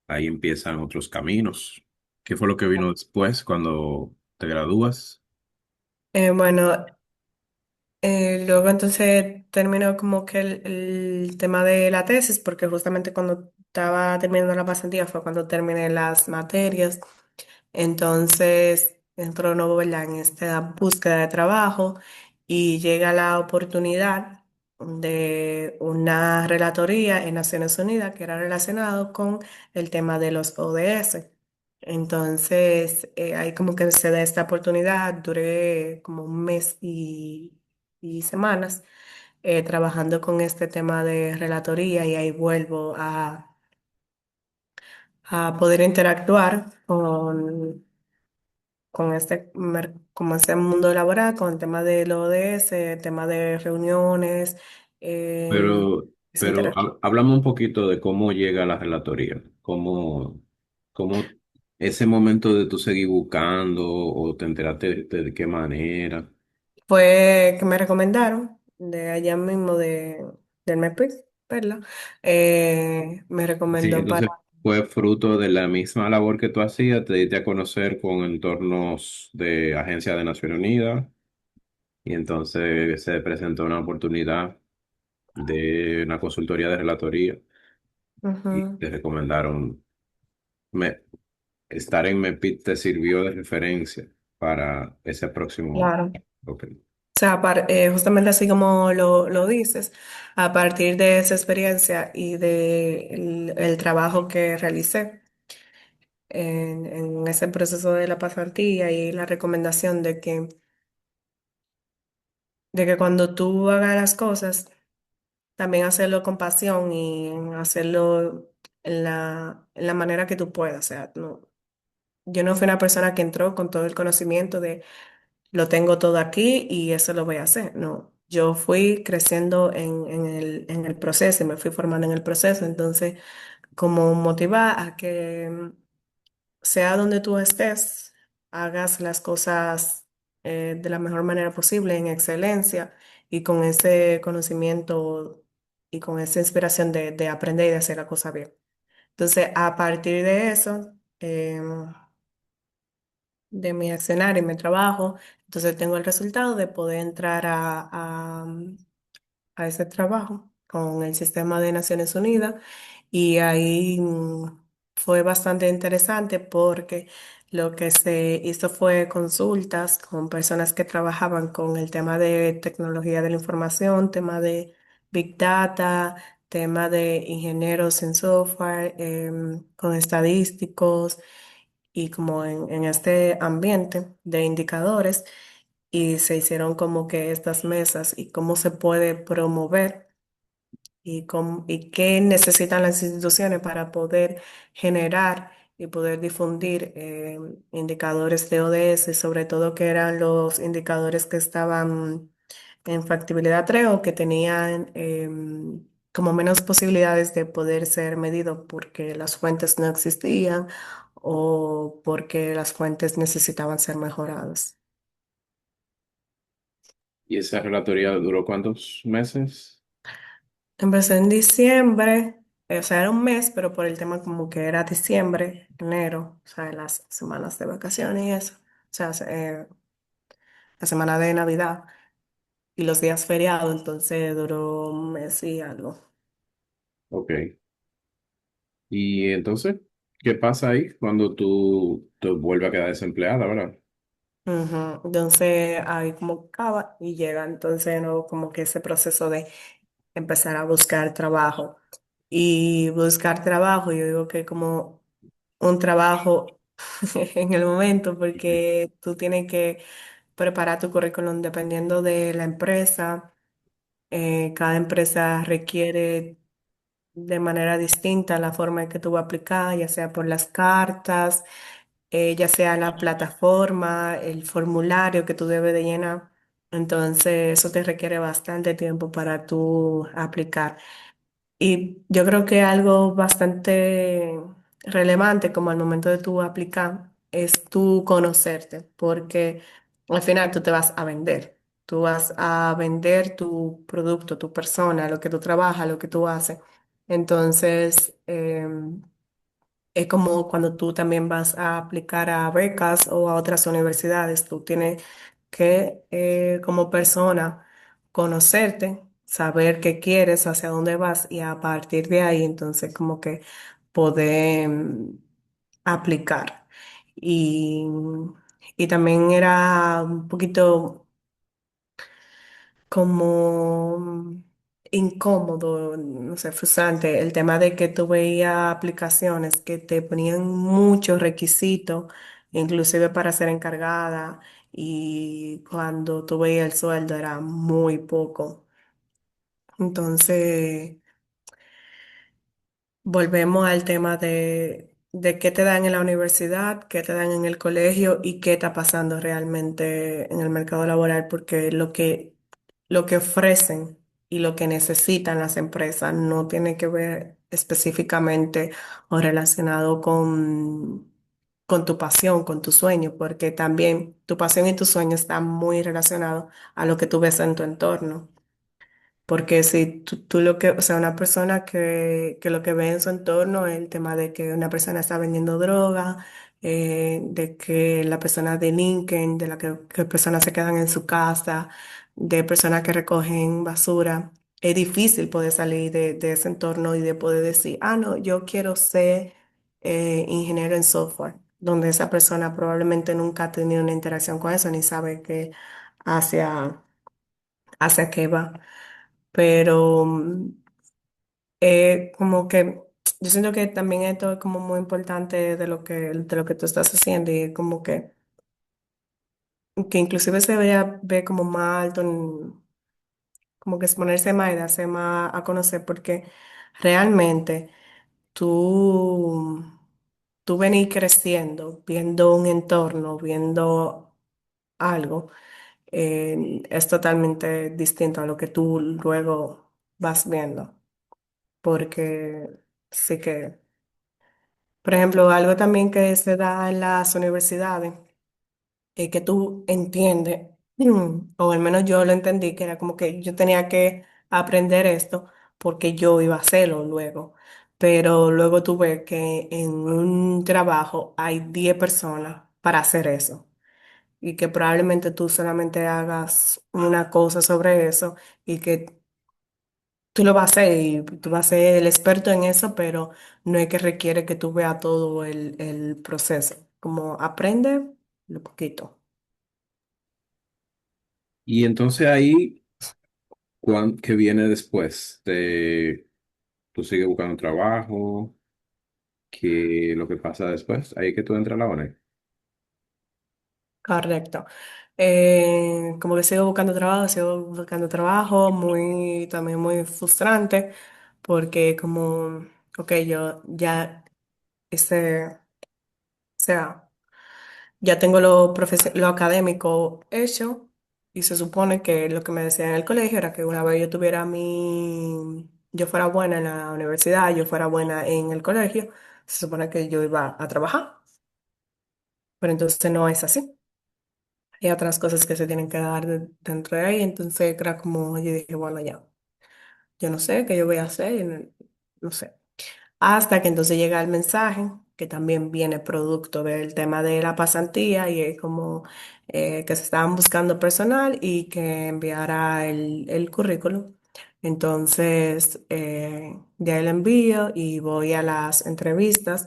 Ahí empiezan otros caminos. ¿Qué fue lo que vino después cuando te gradúas? Bueno, Luego entonces terminó como que el tema de la tesis, porque justamente cuando estaba terminando la pasantía fue cuando terminé las materias. Entonces entró nuevo, ¿verdad?, en esta búsqueda de trabajo y llega la oportunidad de una relatoría en Naciones Unidas que era relacionado con el tema de los ODS. Entonces, ahí como que se da esta oportunidad, duré como un mes y semanas trabajando con este tema de relatoría y ahí vuelvo a poder interactuar con como ese mundo laboral, con el tema del ODS, el tema de reuniones, Pero, esa pero interacción. háblame un poquito de cómo llega la relatoría, cómo ese momento de tú seguir buscando o te enteraste de qué manera. Fue que me recomendaron de allá mismo del MEPIC, ¿verdad? Me Sí, recomendó para... entonces fue fruto de la misma labor que tú hacías, te diste a conocer con entornos de agencia de Naciones Unidas y entonces se presentó una oportunidad de una consultoría de relatoría y Ujú, te recomendaron. Me, Estar en MEPIT te sirvió de referencia para ese próximo. claro. Ok. O sea, justamente así como lo dices, a partir de esa experiencia y de el trabajo que realicé en ese proceso de la pasantía y la recomendación de que cuando tú hagas las cosas, también hacerlo con pasión y hacerlo en la manera que tú puedas. O sea, no, yo no fui una persona que entró con todo el conocimiento de lo tengo todo aquí y eso lo voy a hacer. No, yo fui creciendo en el proceso y me fui formando en el proceso. Entonces, como motivar a que sea donde tú estés, hagas las cosas de la mejor manera posible, en excelencia y con ese conocimiento y con esa inspiración de aprender y de hacer la cosa bien. Entonces, a partir de eso, de mi accionar y mi trabajo, entonces tengo el resultado de poder entrar a ese trabajo con el sistema de Naciones Unidas y ahí fue bastante interesante porque lo que se hizo fue consultas con personas que trabajaban con el tema de tecnología de la información, tema de Big Data, tema de ingenieros en software, con estadísticos y como en este ambiente de indicadores y se hicieron como que estas mesas y cómo se puede promover y qué necesitan las instituciones para poder generar y poder difundir indicadores de ODS, sobre todo que eran los indicadores que estaban en factibilidad 3 o que tenían como menos posibilidades de poder ser medidos porque las fuentes no existían o porque las fuentes necesitaban ser mejoradas. ¿Y esa relatoría duró cuántos meses? Empecé en diciembre, o sea, era un mes, pero por el tema como que era diciembre, enero, o sea, las semanas de vacaciones y eso, o sea, la semana de Navidad y los días feriados, entonces duró un mes y algo. Ok. Y entonces, ¿qué pasa ahí cuando tú te vuelves a quedar desempleada, verdad? Ujú. Entonces ahí como acaba y llega entonces no como que ese proceso de empezar a buscar trabajo y buscar trabajo, yo digo que como un trabajo en el momento porque tú tienes que preparar tu currículum dependiendo de la empresa. Cada empresa requiere de manera distinta la forma en que tú vas a aplicar, ya sea por las cartas, ya sea la plataforma, el formulario que tú debes de llenar. Entonces, eso te requiere bastante tiempo para tú aplicar. Y yo creo que algo bastante relevante como al momento de tú aplicar es tú conocerte, porque al final tú te vas a vender. Tú vas a vender tu producto, tu persona, lo que tú trabajas, lo que tú haces. Entonces, es como cuando tú también vas a aplicar a becas o a otras universidades. Tú tienes que, como persona, conocerte, saber qué quieres, hacia dónde vas y a partir de ahí entonces como que poder aplicar. Y, y también era un poquito como incómodo, no sé, frustrante, el tema de que tú veías aplicaciones que te ponían muchos requisitos, inclusive para ser encargada, y cuando tú veías el sueldo era muy poco. Entonces, volvemos al tema de qué te dan en la universidad, qué te dan en el colegio y qué está pasando realmente en el mercado laboral, porque lo que ofrecen y lo que necesitan las empresas no tiene que ver específicamente o relacionado con tu pasión, con tu sueño, porque también tu pasión y tu sueño están muy relacionados a lo que tú ves en tu entorno. Porque si tú lo que, o sea, una persona que lo que ve en su entorno es el tema de que una persona está vendiendo droga, de que la persona delinquen, de la que personas se quedan en su casa, de personas que recogen basura, es difícil poder salir de ese entorno y de poder decir, ah, no, yo quiero ser ingeniero en software, donde esa persona probablemente nunca ha tenido una interacción con eso ni sabe que hacia, hacia qué va. Pero como que yo siento que también esto es como muy importante de lo que tú estás haciendo y como que inclusive se ve como más alto, como que exponerse más y darse más a conocer porque realmente tú, tú venís creciendo, viendo un entorno, viendo algo, es totalmente distinto a lo que tú luego vas viendo, porque sí que... Por ejemplo, algo también que se da en las universidades es que tú entiendes, o al menos yo lo entendí, que era como que yo tenía que aprender esto porque yo iba a hacerlo luego. Pero luego tú ves que en un trabajo hay 10 personas para hacer eso y que probablemente tú solamente hagas una cosa sobre eso y que tú lo vas a hacer y tú vas a ser el experto en eso, pero no es que requiere que tú veas todo el proceso. Como aprende lo poquito. Y entonces ahí, ¿qué viene después? ¿Tú sigues buscando trabajo? ¿Qué es lo que pasa después? Ahí que tú entras a la ONU. Correcto. Como que sigo buscando trabajo, muy, también muy frustrante, porque como, ok, yo ya hice, o sea, ya tengo lo académico hecho y se supone que lo que me decían en el colegio era que una vez yo tuviera yo fuera buena en la universidad, yo fuera buena en el colegio, se supone que yo iba a trabajar, pero entonces no es así. Hay otras cosas que se tienen que dar dentro de ahí, entonces era como, yo dije, bueno, ya, yo no sé qué yo voy a hacer, y no sé. Hasta que entonces llega el mensaje, que también viene producto del tema de la pasantía y es como que se estaban buscando personal y que enviara el currículum. Entonces, ya el envío y voy a las entrevistas.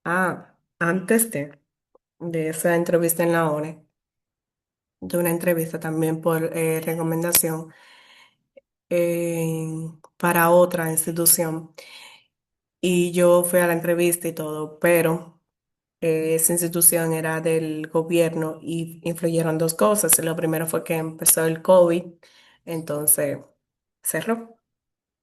Ah, antes de esa entrevista en la ONE, de una entrevista también por recomendación para otra institución. Y yo fui a la entrevista y todo, pero esa institución era del gobierno y influyeron dos cosas. Lo primero fue que empezó el COVID, entonces cerró.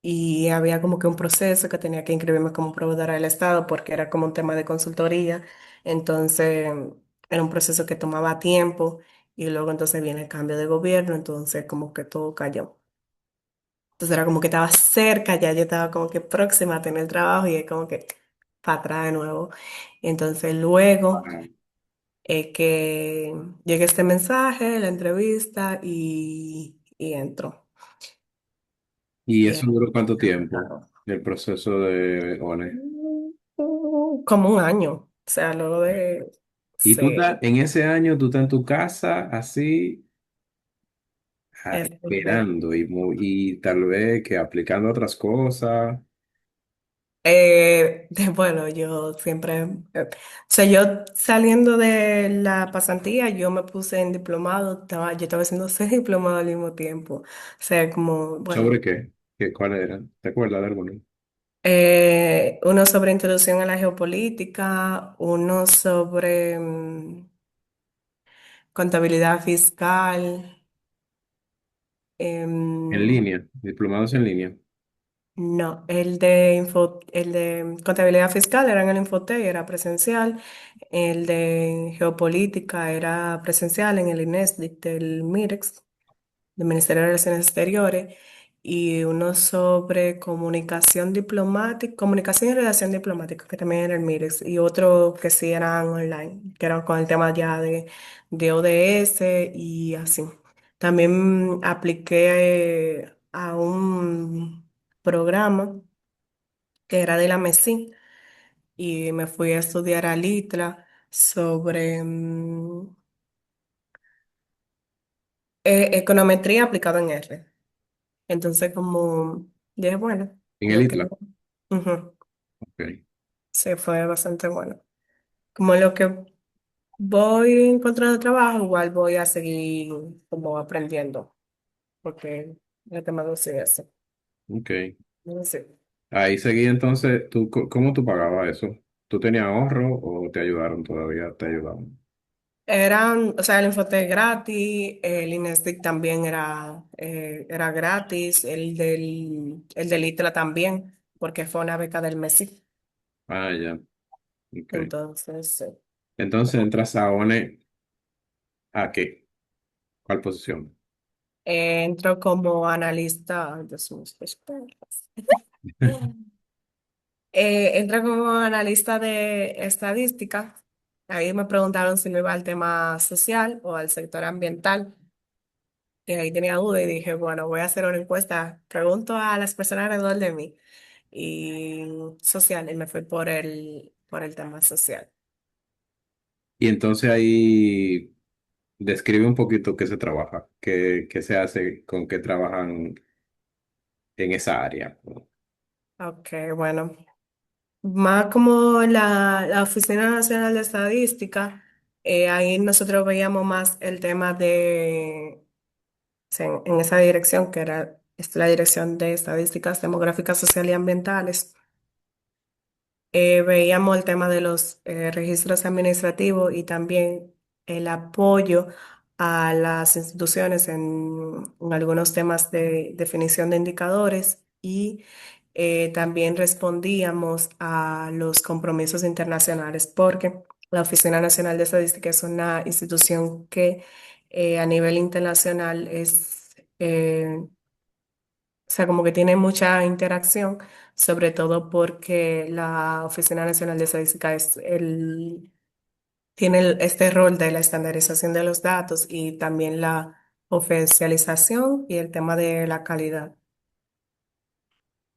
Y había como que un proceso que tenía que inscribirme como proveedora del Estado porque era como un tema de consultoría. Entonces era un proceso que tomaba tiempo y luego entonces viene el cambio de gobierno, entonces como que todo cayó. Entonces era como que estaba cerca, ya yo estaba como que próxima a tener trabajo y es como que para atrás de nuevo. Entonces luego Ah, que llega este mensaje, la entrevista y entro. ¿y Y eso era duró cuánto tiempo? complicado. El proceso de ONE. Como un año. O sea, luego de... Y tú estás, Sí. en ese año, tú estás en tu casa, así, esperando y tal vez que aplicando otras cosas Bueno, yo siempre, o sea, yo saliendo de la pasantía, yo me puse en diplomado, yo estaba haciendo 6 diplomados al mismo tiempo. O sea, como, sobre bueno, cuál era, ¿te acuerdas de alguno? uno sobre introducción a la geopolítica, uno sobre contabilidad fiscal, En em, línea, diplomados en línea, no, el de contabilidad fiscal era en el Infotec, era presencial. El de geopolítica era presencial en el INESDIC del MIREX, del Ministerio de Relaciones Exteriores, y uno sobre comunicación diplomática, comunicación y relación diplomática, que también era el MIREX, y otro que sí eran online, que eran con el tema ya de ODS y así. También apliqué a un programa que era de la MESI y me fui a estudiar a Litra sobre econometría aplicada en R. Entonces, como dije, bueno, en el yo creo, ITLA. ujú, Ok, sí, fue bastante bueno. Como lo que voy encontrando trabajo, igual voy a seguir como aprendiendo, porque el tema de eso. ok. No sé. Ahí seguí entonces, ¿cómo tú pagabas eso? ¿Tú tenías ahorro o te ayudaron todavía? ¿Te ayudaron? Eran, o sea, el Infotec gratis, el INESTIC también era gratis, el del ITLA también, porque fue una beca del MESI. Ah, ya, ok. Entonces, Entonces entras a ONE, ¿a qué? ¿Cuál posición? entro como analista, ay, Dios mío, espera. Entré como analista de estadística. Ahí me preguntaron si me iba al tema social o al sector ambiental. Y ahí tenía duda y dije, bueno, voy a hacer una encuesta. Pregunto a las personas alrededor de mí. Y social, y me fui por el tema social. Y entonces ahí describe un poquito qué se trabaja, qué se hace, con qué trabajan en esa área. Ok, bueno. Más como la Oficina Nacional de Estadística, ahí nosotros veíamos más el tema o sea, en esa dirección, que era la Dirección de Estadísticas Demográficas, Sociales y Ambientales. Veíamos el tema de los registros administrativos y también el apoyo a las instituciones en algunos temas de definición de indicadores y también respondíamos a los compromisos internacionales porque la Oficina Nacional de Estadística es una institución que a nivel internacional o sea, como que tiene mucha interacción, sobre todo porque la Oficina Nacional de Estadística tiene este rol de la estandarización de los datos y también la oficialización y el tema de la calidad.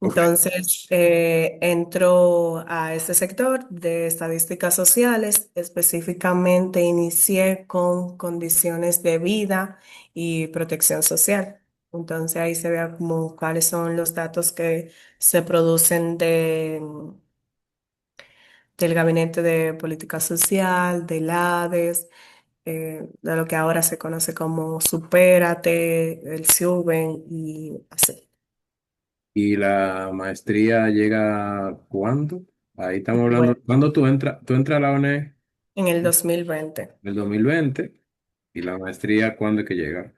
Ok. Entonces, entro a este sector de estadísticas sociales, específicamente inicié con condiciones de vida y protección social. Entonces, ahí se ve como cuáles son los datos que se producen del Gabinete de Política Social, del ADES, de lo que ahora se conoce como Supérate, el SIUBEN y así. ¿Y la maestría llega cuándo? Ahí estamos hablando. Bueno, ¿Cuándo tú entras a la ONE en el 2020. en el 2020 y la maestría cuándo es que llega?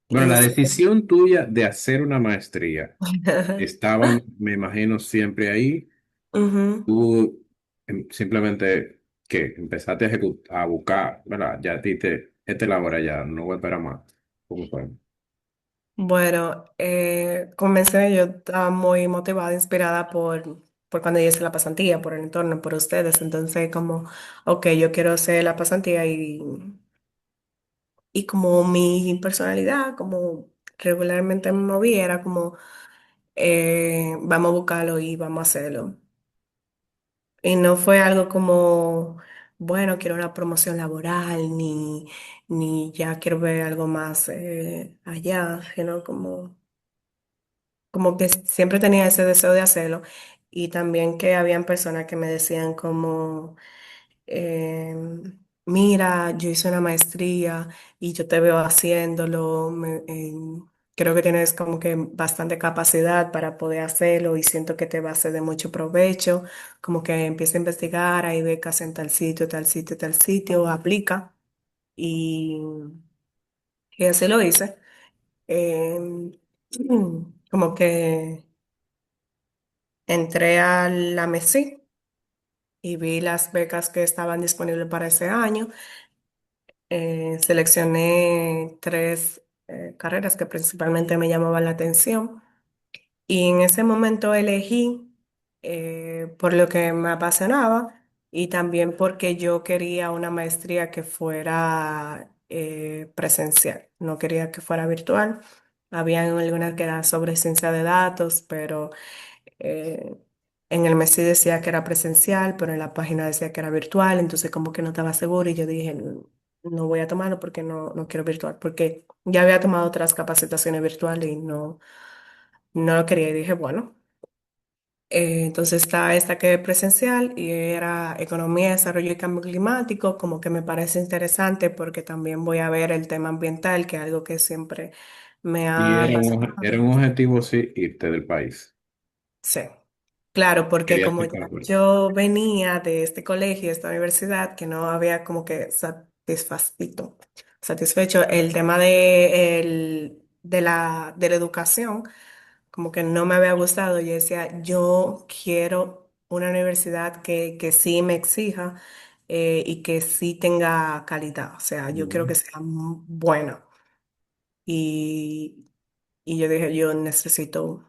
Bueno, la Inicié. decisión tuya de hacer una maestría estaba, me imagino, siempre ahí. Ujú. Tú simplemente que empezaste a buscar, ¿verdad? Ya a ti esta es la hora ya, no voy a esperar más. ¿Cómo fue? Bueno, comencé, yo estaba muy motivada, inspirada por cuando yo hice la pasantía, por el entorno, por ustedes. Entonces, como, ok, yo quiero hacer la pasantía y como mi personalidad, como regularmente me movía, era como, vamos a buscarlo y vamos a hacerlo. Y no fue algo como bueno, quiero una promoción laboral, ni ya quiero ver algo más allá, sino como que siempre tenía ese deseo de hacerlo. Y también que habían personas que me decían como mira, yo hice una maestría y yo te veo haciéndolo, creo que tienes como que bastante capacidad para poder hacerlo y siento que te va a ser de mucho provecho, como que empieza a investigar, hay becas en tal sitio, tal sitio, tal sitio, aplica y, y así lo hice. Em, como que entré a la MESI y vi las becas que estaban disponibles para ese año. Seleccioné tres carreras que principalmente me llamaban la atención y en ese momento elegí por lo que me apasionaba y también porque yo quería una maestría que fuera presencial, no quería que fuera virtual. Habían algunas que eran sobre ciencia de datos, pero eh, en el Messi decía que era presencial, pero en la página decía que era virtual, entonces como que no estaba seguro y yo dije, no voy a tomarlo porque no quiero virtual, porque ya había tomado otras capacitaciones virtuales y no lo quería y dije, bueno, entonces está esta que es presencial y era Economía, Desarrollo y Cambio Climático, como que me parece interesante porque también voy a ver el tema ambiental, que es algo que siempre me Y ha era apasionado. un objetivo, sí, irte del país. Sí. Claro, porque Quería como ya estar afuera. yo venía de este colegio, de esta universidad, que no había como que satisfecho el tema de la educación, como que no me había gustado. Yo decía, yo quiero una universidad que sí me exija y que sí tenga calidad. O sea, yo quiero que Ujú. sea buena. Y, y yo dije, yo necesito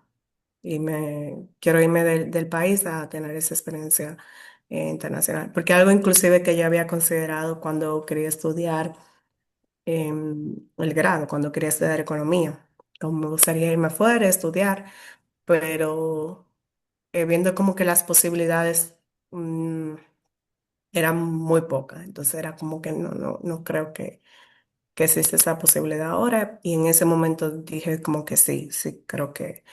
y me quiero irme del país a tener esa experiencia internacional. Porque algo inclusive que yo había considerado cuando quería estudiar el grado, cuando quería estudiar economía. Como me gustaría irme afuera a estudiar, pero viendo como que las posibilidades eran muy pocas. Entonces era como que no creo que existe esa posibilidad ahora. Y en ese momento dije como que sí, creo que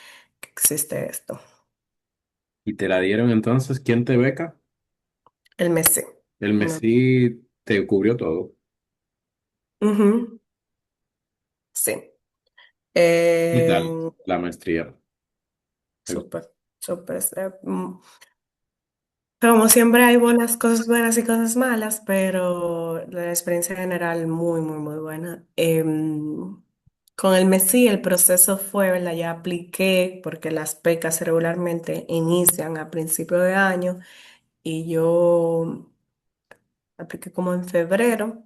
existe esto. ¿Y te la dieron entonces? ¿Quién te beca? El mes sí. El No. Messi te cubrió todo. Ujú, sí. ¿Y Eh, tal? La maestría. ¿Te gustó? súper, súper. Como siempre hay buenas y cosas malas, pero la experiencia general muy, muy, muy buena. Con el MESI el proceso fue, ¿verdad? Ya apliqué porque las becas regularmente inician a principio de año y yo apliqué como en febrero.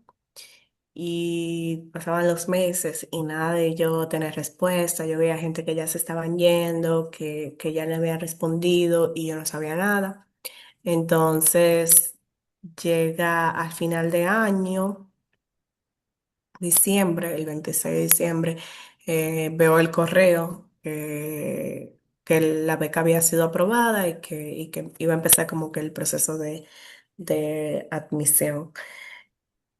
Y pasaban los meses y nada de yo tener respuesta. Yo veía gente que ya se estaban yendo, que ya le habían respondido y yo no sabía nada. Entonces llega al final de año, diciembre, el 26 de diciembre, veo el correo que la beca había sido aprobada y que iba a empezar como que el proceso de admisión.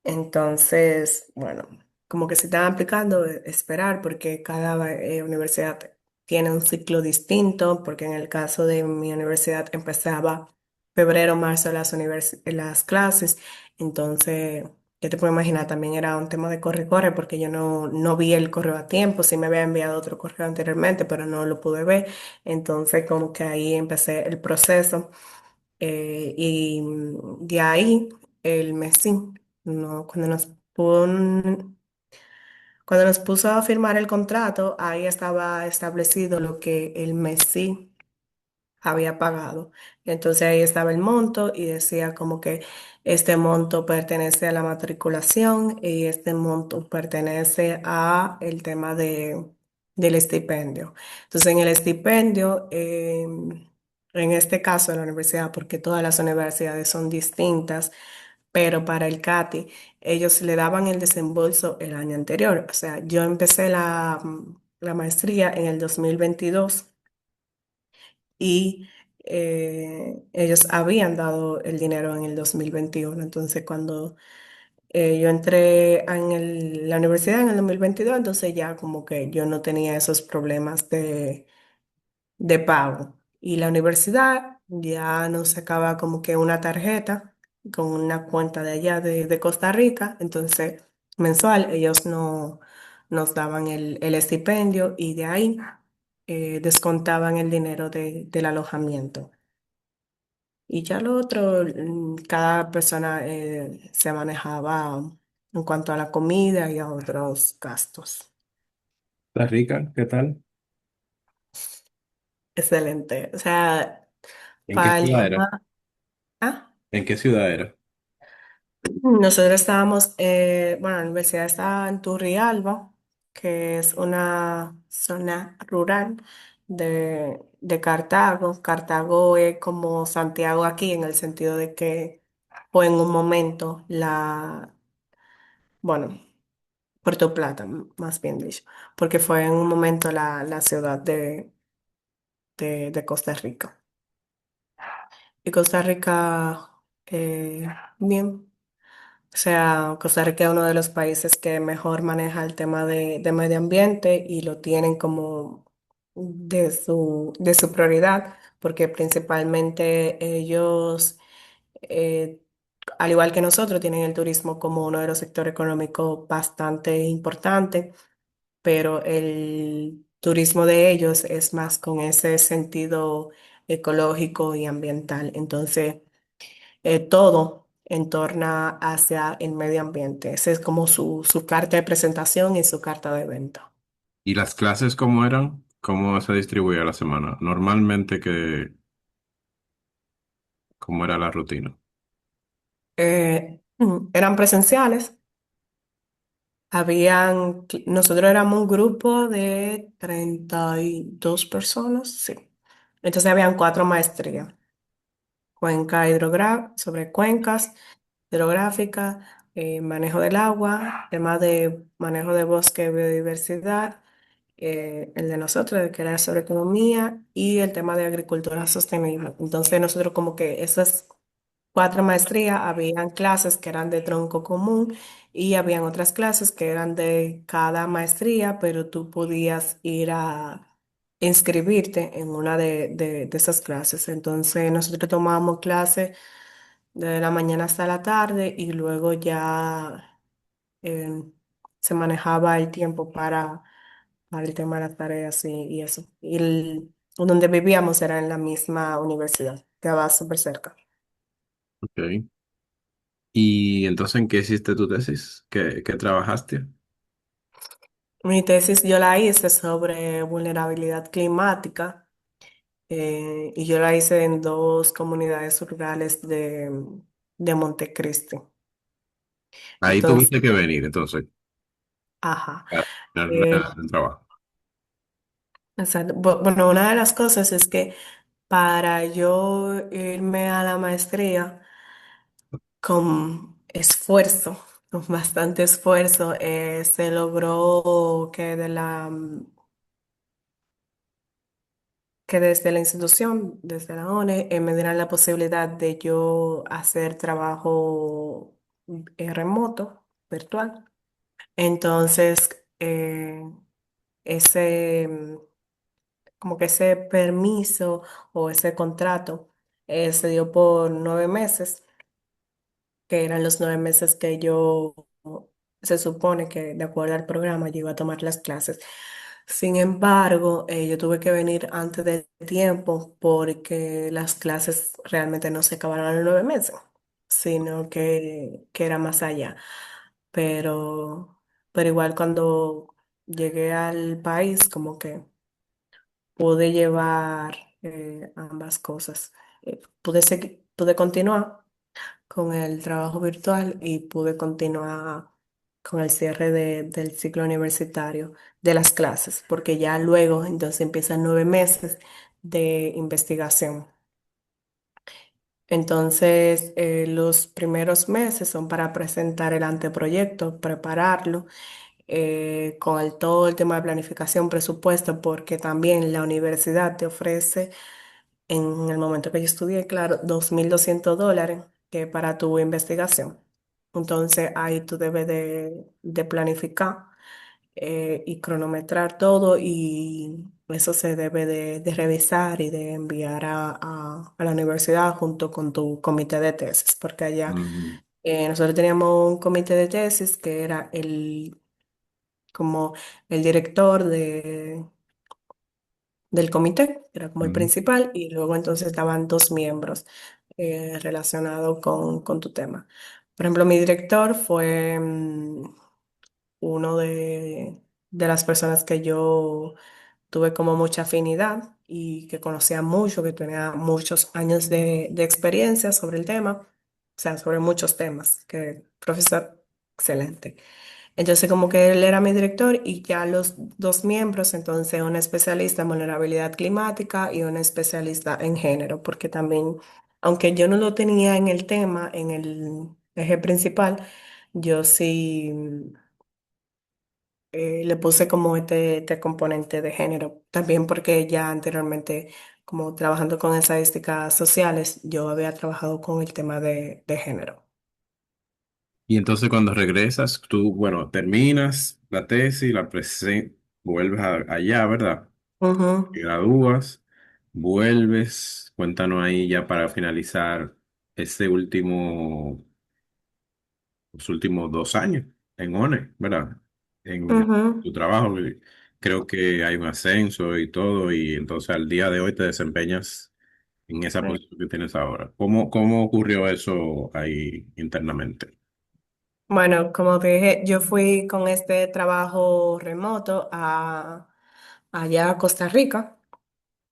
Entonces, bueno, como que se están aplicando, esperar, porque cada universidad tiene un ciclo distinto, porque en el caso de mi universidad empezaba febrero, marzo las clases, entonces, ya te puedo imaginar, también era un tema de corre-corre, porque yo no vi el correo a tiempo, sí me había enviado otro correo anteriormente, pero no lo pude ver, entonces como que ahí empecé el proceso. Y de ahí el MESI, no, cuando nos puso a firmar el contrato, ahí estaba establecido lo que el MESI había pagado. Entonces ahí estaba el monto y decía como que este monto pertenece a la matriculación y este monto pertenece a el tema del estipendio. Entonces en el estipendio, en este caso en la universidad, porque todas las universidades son distintas, pero para el CATI ellos le daban el desembolso el año anterior. O sea, yo empecé la maestría en el 2022 y ellos habían dado el dinero en el 2021. Entonces, cuando yo entré en la universidad en el 2022, entonces ya como que yo no tenía esos problemas de pago. Y la universidad ya nos sacaba como que una tarjeta con una cuenta de allá de Costa Rica. Entonces, mensual, ellos no nos daban el estipendio y de ahí descontaban el dinero del alojamiento. Y ya lo otro, cada persona se manejaba en cuanto a la comida y a otros gastos. ¿Está rica? ¿Qué tal? Excelente. O sea, ¿En qué para el ciudad era? tema... Ah, ¿En qué ciudad era? nosotros estábamos, bueno, la universidad estaba en Turrialba, que es una zona rural de Cartago. Cartago es como Santiago aquí en el sentido de que fue en un momento bueno, Puerto Plata, más bien dicho, porque fue en un momento la ciudad de Costa Rica. Y Costa Rica, bien. O sea, Costa Rica es uno de los países que mejor maneja el tema de medio ambiente y lo tienen como de su prioridad, porque principalmente ellos, eh, al igual que nosotros, tienen el turismo como uno de los sectores económicos bastante importante, pero el turismo de ellos es más con ese sentido ecológico y ambiental. Entonces, todo en torno hacia el medio ambiente. Esa es como su carta de presentación y su carta de venta. ¿Y las clases cómo eran? ¿Cómo se distribuía la semana? Normalmente, ¿cómo era la rutina? Eran presenciales. Nosotros éramos un grupo de 32 personas, sí. Entonces habían cuatro maestrías. Cuenca sobre cuencas hidrográfica, manejo del agua, temas de manejo de bosque y biodiversidad, el de nosotros, que era sobre economía, y el tema de agricultura sostenible. Entonces nosotros como que esas cuatro maestrías, habían clases que eran de tronco común y habían otras clases que eran de cada maestría, pero tú podías ir a inscribirte en una de esas clases. Entonces nosotros tomábamos clases de la mañana hasta la tarde y luego ya eh, se manejaba el tiempo para el tema de las tareas y eso. Donde vivíamos era en la misma universidad, quedaba súper cerca. Ok. ¿Y entonces en qué hiciste tu tesis? ¿Qué trabajaste? Mi tesis yo la hice sobre vulnerabilidad climática, y yo la hice en dos comunidades rurales de Montecristi. Ahí Entonces, tuviste que venir, entonces, ajá. para eh, terminar el trabajo. exacto. Bueno, una de las cosas es que para yo irme a la maestría con esfuerzo, con bastante esfuerzo, se logró que desde la institución, desde la ONE, me dieran la posibilidad de yo hacer trabajo remoto, virtual. Entonces, ese, como que ese permiso o ese contrato se dio por 9 meses, que eran los 9 meses que yo se supone que de acuerdo al programa yo iba a tomar las clases. Sin embargo, yo tuve que venir antes del tiempo porque las clases realmente no se acabaron en los 9 meses, sino que era más allá. Pero, pero igual cuando llegué al país, como que pude llevar ambas cosas. Pude continuar con el trabajo virtual y pude continuar con el cierre del ciclo universitario de las clases, porque ya luego entonces empiezan 9 meses de investigación. Entonces, los primeros meses son para presentar el anteproyecto, prepararlo, con todo el tema de planificación, presupuesto, porque también la universidad te ofrece en el momento que yo estudié, claro, $2,200 que para tu investigación. Entonces ahí tú debes de planificar y cronometrar todo y eso se debe de revisar y de enviar a la universidad junto con tu comité de tesis, porque allá Ujú, nosotros teníamos un comité de tesis que era como el director del comité, era como el ujú. principal, y luego entonces estaban dos miembros relacionados con tu tema. Por ejemplo, mi director fue uno de las personas que yo tuve como mucha afinidad y que conocía mucho, que tenía muchos años de experiencia sobre el tema, o sea, sobre muchos temas, que profesor excelente. Entonces, como que él era mi director y ya los dos miembros, entonces un especialista en vulnerabilidad climática y un especialista en género, porque también, aunque yo no lo tenía en el tema, en el eje principal, yo sí le puse como este componente de género, también porque ya anteriormente, como trabajando con estadísticas sociales, yo había trabajado con el tema de género. Y entonces cuando regresas, tú, bueno, terminas la tesis, vuelves allá, ¿verdad? Te Ujú, gradúas, vuelves, cuéntanos ahí ya para finalizar este último, los últimos 2 años en ONE, ¿verdad? En ujú. tu trabajo, creo que hay un ascenso y todo, y entonces al día de hoy te desempeñas en esa posición que tienes ahora. ¿Cómo ocurrió eso ahí internamente? Bueno, como te dije, yo fui con este trabajo remoto allá a Costa Rica.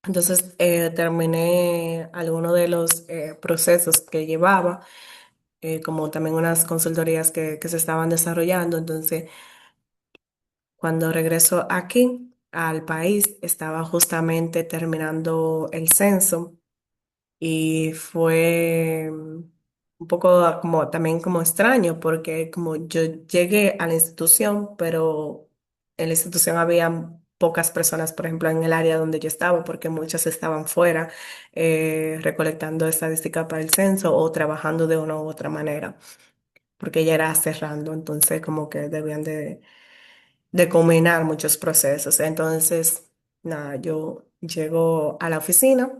Entonces terminé algunos de los procesos que llevaba, como también unas consultorías que se estaban desarrollando. Entonces, cuando regreso aquí al país, estaba justamente terminando el censo y fue un poco como también como extraño porque como yo llegué a la institución, pero en la institución había pocas personas, por ejemplo, en el área donde yo estaba, porque muchas estaban fuera recolectando estadística para el censo o trabajando de una u otra manera, porque ya era cerrando, entonces como que debían de combinar muchos procesos. Entonces, nada, yo llego a la oficina,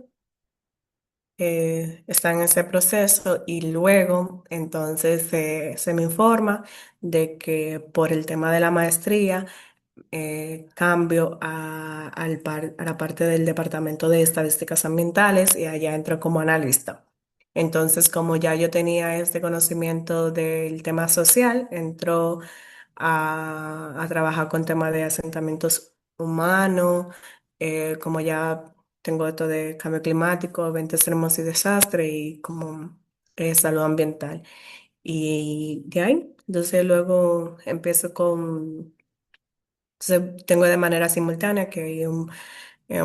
está en ese proceso y luego entonces se me informa de que por el tema de la maestría cambio a la parte del Departamento de Estadísticas Ambientales y allá entro como analista. Entonces, como ya yo tenía este conocimiento del tema social, entro a trabajar con temas de asentamientos humanos, como ya tengo esto de cambio climático, eventos extremos y desastre y como salud ambiental. Y de ahí, entonces luego empiezo entonces tengo de manera simultánea que hay un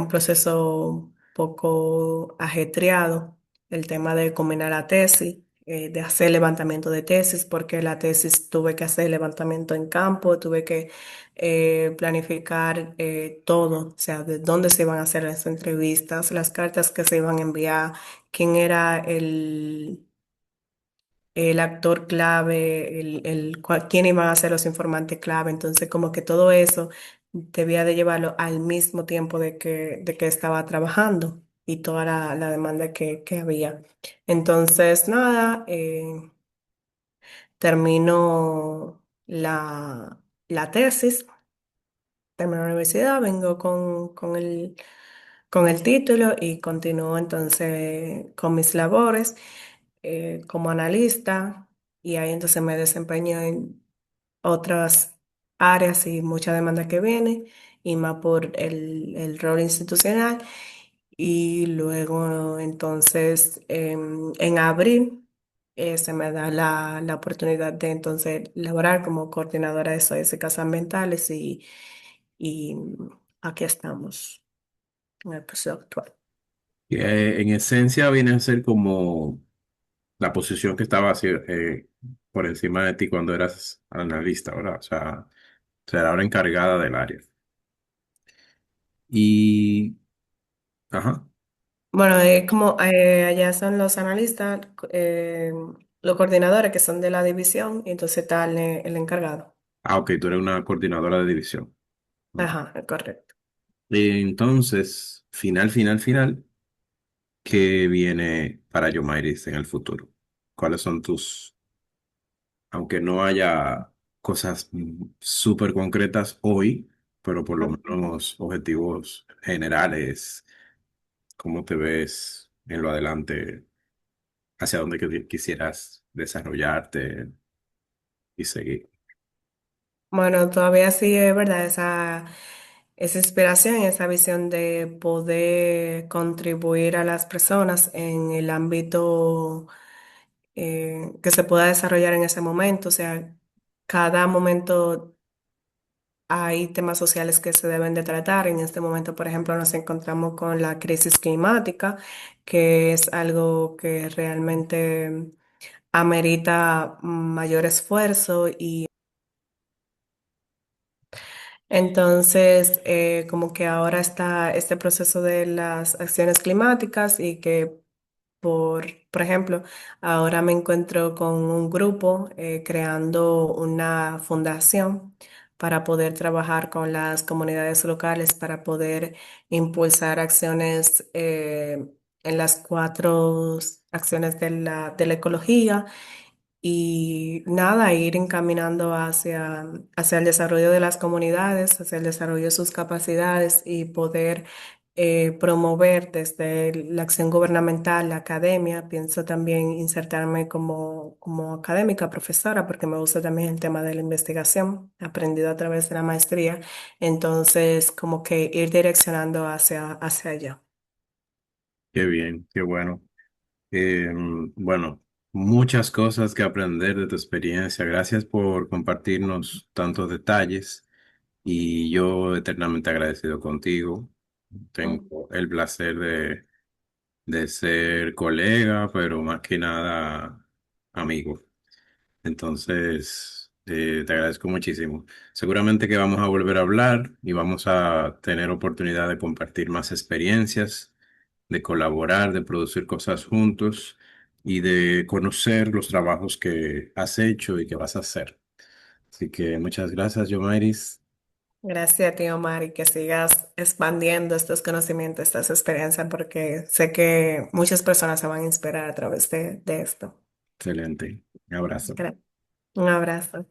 proceso un poco ajetreado, el tema de combinar la tesis, de hacer levantamiento de tesis, porque la tesis tuve que hacer levantamiento en campo, tuve que planificar todo, o sea, de dónde se iban a hacer las entrevistas, las cartas que se iban a enviar, quién era el actor clave, quién iban a ser los informantes clave. Entonces, como que todo eso debía de llevarlo al mismo tiempo de que estaba trabajando y toda la demanda que había. Entonces, nada, termino la tesis, termino la universidad, vengo con el título y continúo entonces con mis labores como analista y ahí entonces me desempeño en otras áreas y mucha demanda que viene y más por el rol institucional. Y luego entonces en abril se me da la oportunidad de entonces laborar como coordinadora de estadísticas ambientales y aquí estamos en el proceso actual. En esencia viene a ser como la posición que estaba así, por encima de ti cuando eras analista, ¿verdad? O sea, será ahora encargada del área. Y, ajá. Bueno, como allá son los analistas, los coordinadores que son de la división, y entonces está el encargado. Ah, ok, tú eres una coordinadora de división. Ok. Ajá, correcto. Entonces, final, ¿qué viene para Yomairis en el futuro? ¿Cuáles son tus, aunque no haya cosas súper concretas hoy, pero por lo menos objetivos generales? ¿Cómo te ves en lo adelante? ¿Hacia dónde quisieras desarrollarte y seguir? Bueno, todavía sigue, ¿verdad? Esa inspiración y esa visión de poder contribuir a las personas en el ámbito que se pueda desarrollar en ese momento. O sea, cada momento hay temas sociales que se deben de tratar. En este momento, por ejemplo, nos encontramos con la crisis climática, que es algo que realmente amerita mayor esfuerzo. Entonces, como que ahora está este proceso de las acciones climáticas y que, por ejemplo, ahora me encuentro con un grupo creando una fundación para poder trabajar con las comunidades locales, para poder impulsar acciones en las cuatro acciones de la ecología y nada, ir encaminando hacia el desarrollo de las comunidades, hacia el desarrollo de sus capacidades y poder promover desde la acción gubernamental, la academia. Pienso también insertarme como académica, profesora, porque me gusta también el tema de la investigación, aprendido a través de la maestría. Entonces, como que ir direccionando hacia allá. Qué bien, qué bueno. Bueno, muchas cosas que aprender de tu experiencia. Gracias por compartirnos tantos detalles y yo eternamente agradecido contigo. Tengo el placer de ser colega, pero más que nada amigo. Entonces, te agradezco muchísimo. Seguramente que vamos a volver a hablar y vamos a tener oportunidad de compartir más experiencias, de colaborar, de producir cosas juntos y de conocer los trabajos que has hecho y que vas a hacer. Así que muchas gracias, Yomairis. Gracias, tío Omar, y que sigas expandiendo estos conocimientos, estas experiencias, porque sé que muchas personas se van a inspirar a través de esto. Excelente. Un abrazo. Un abrazo.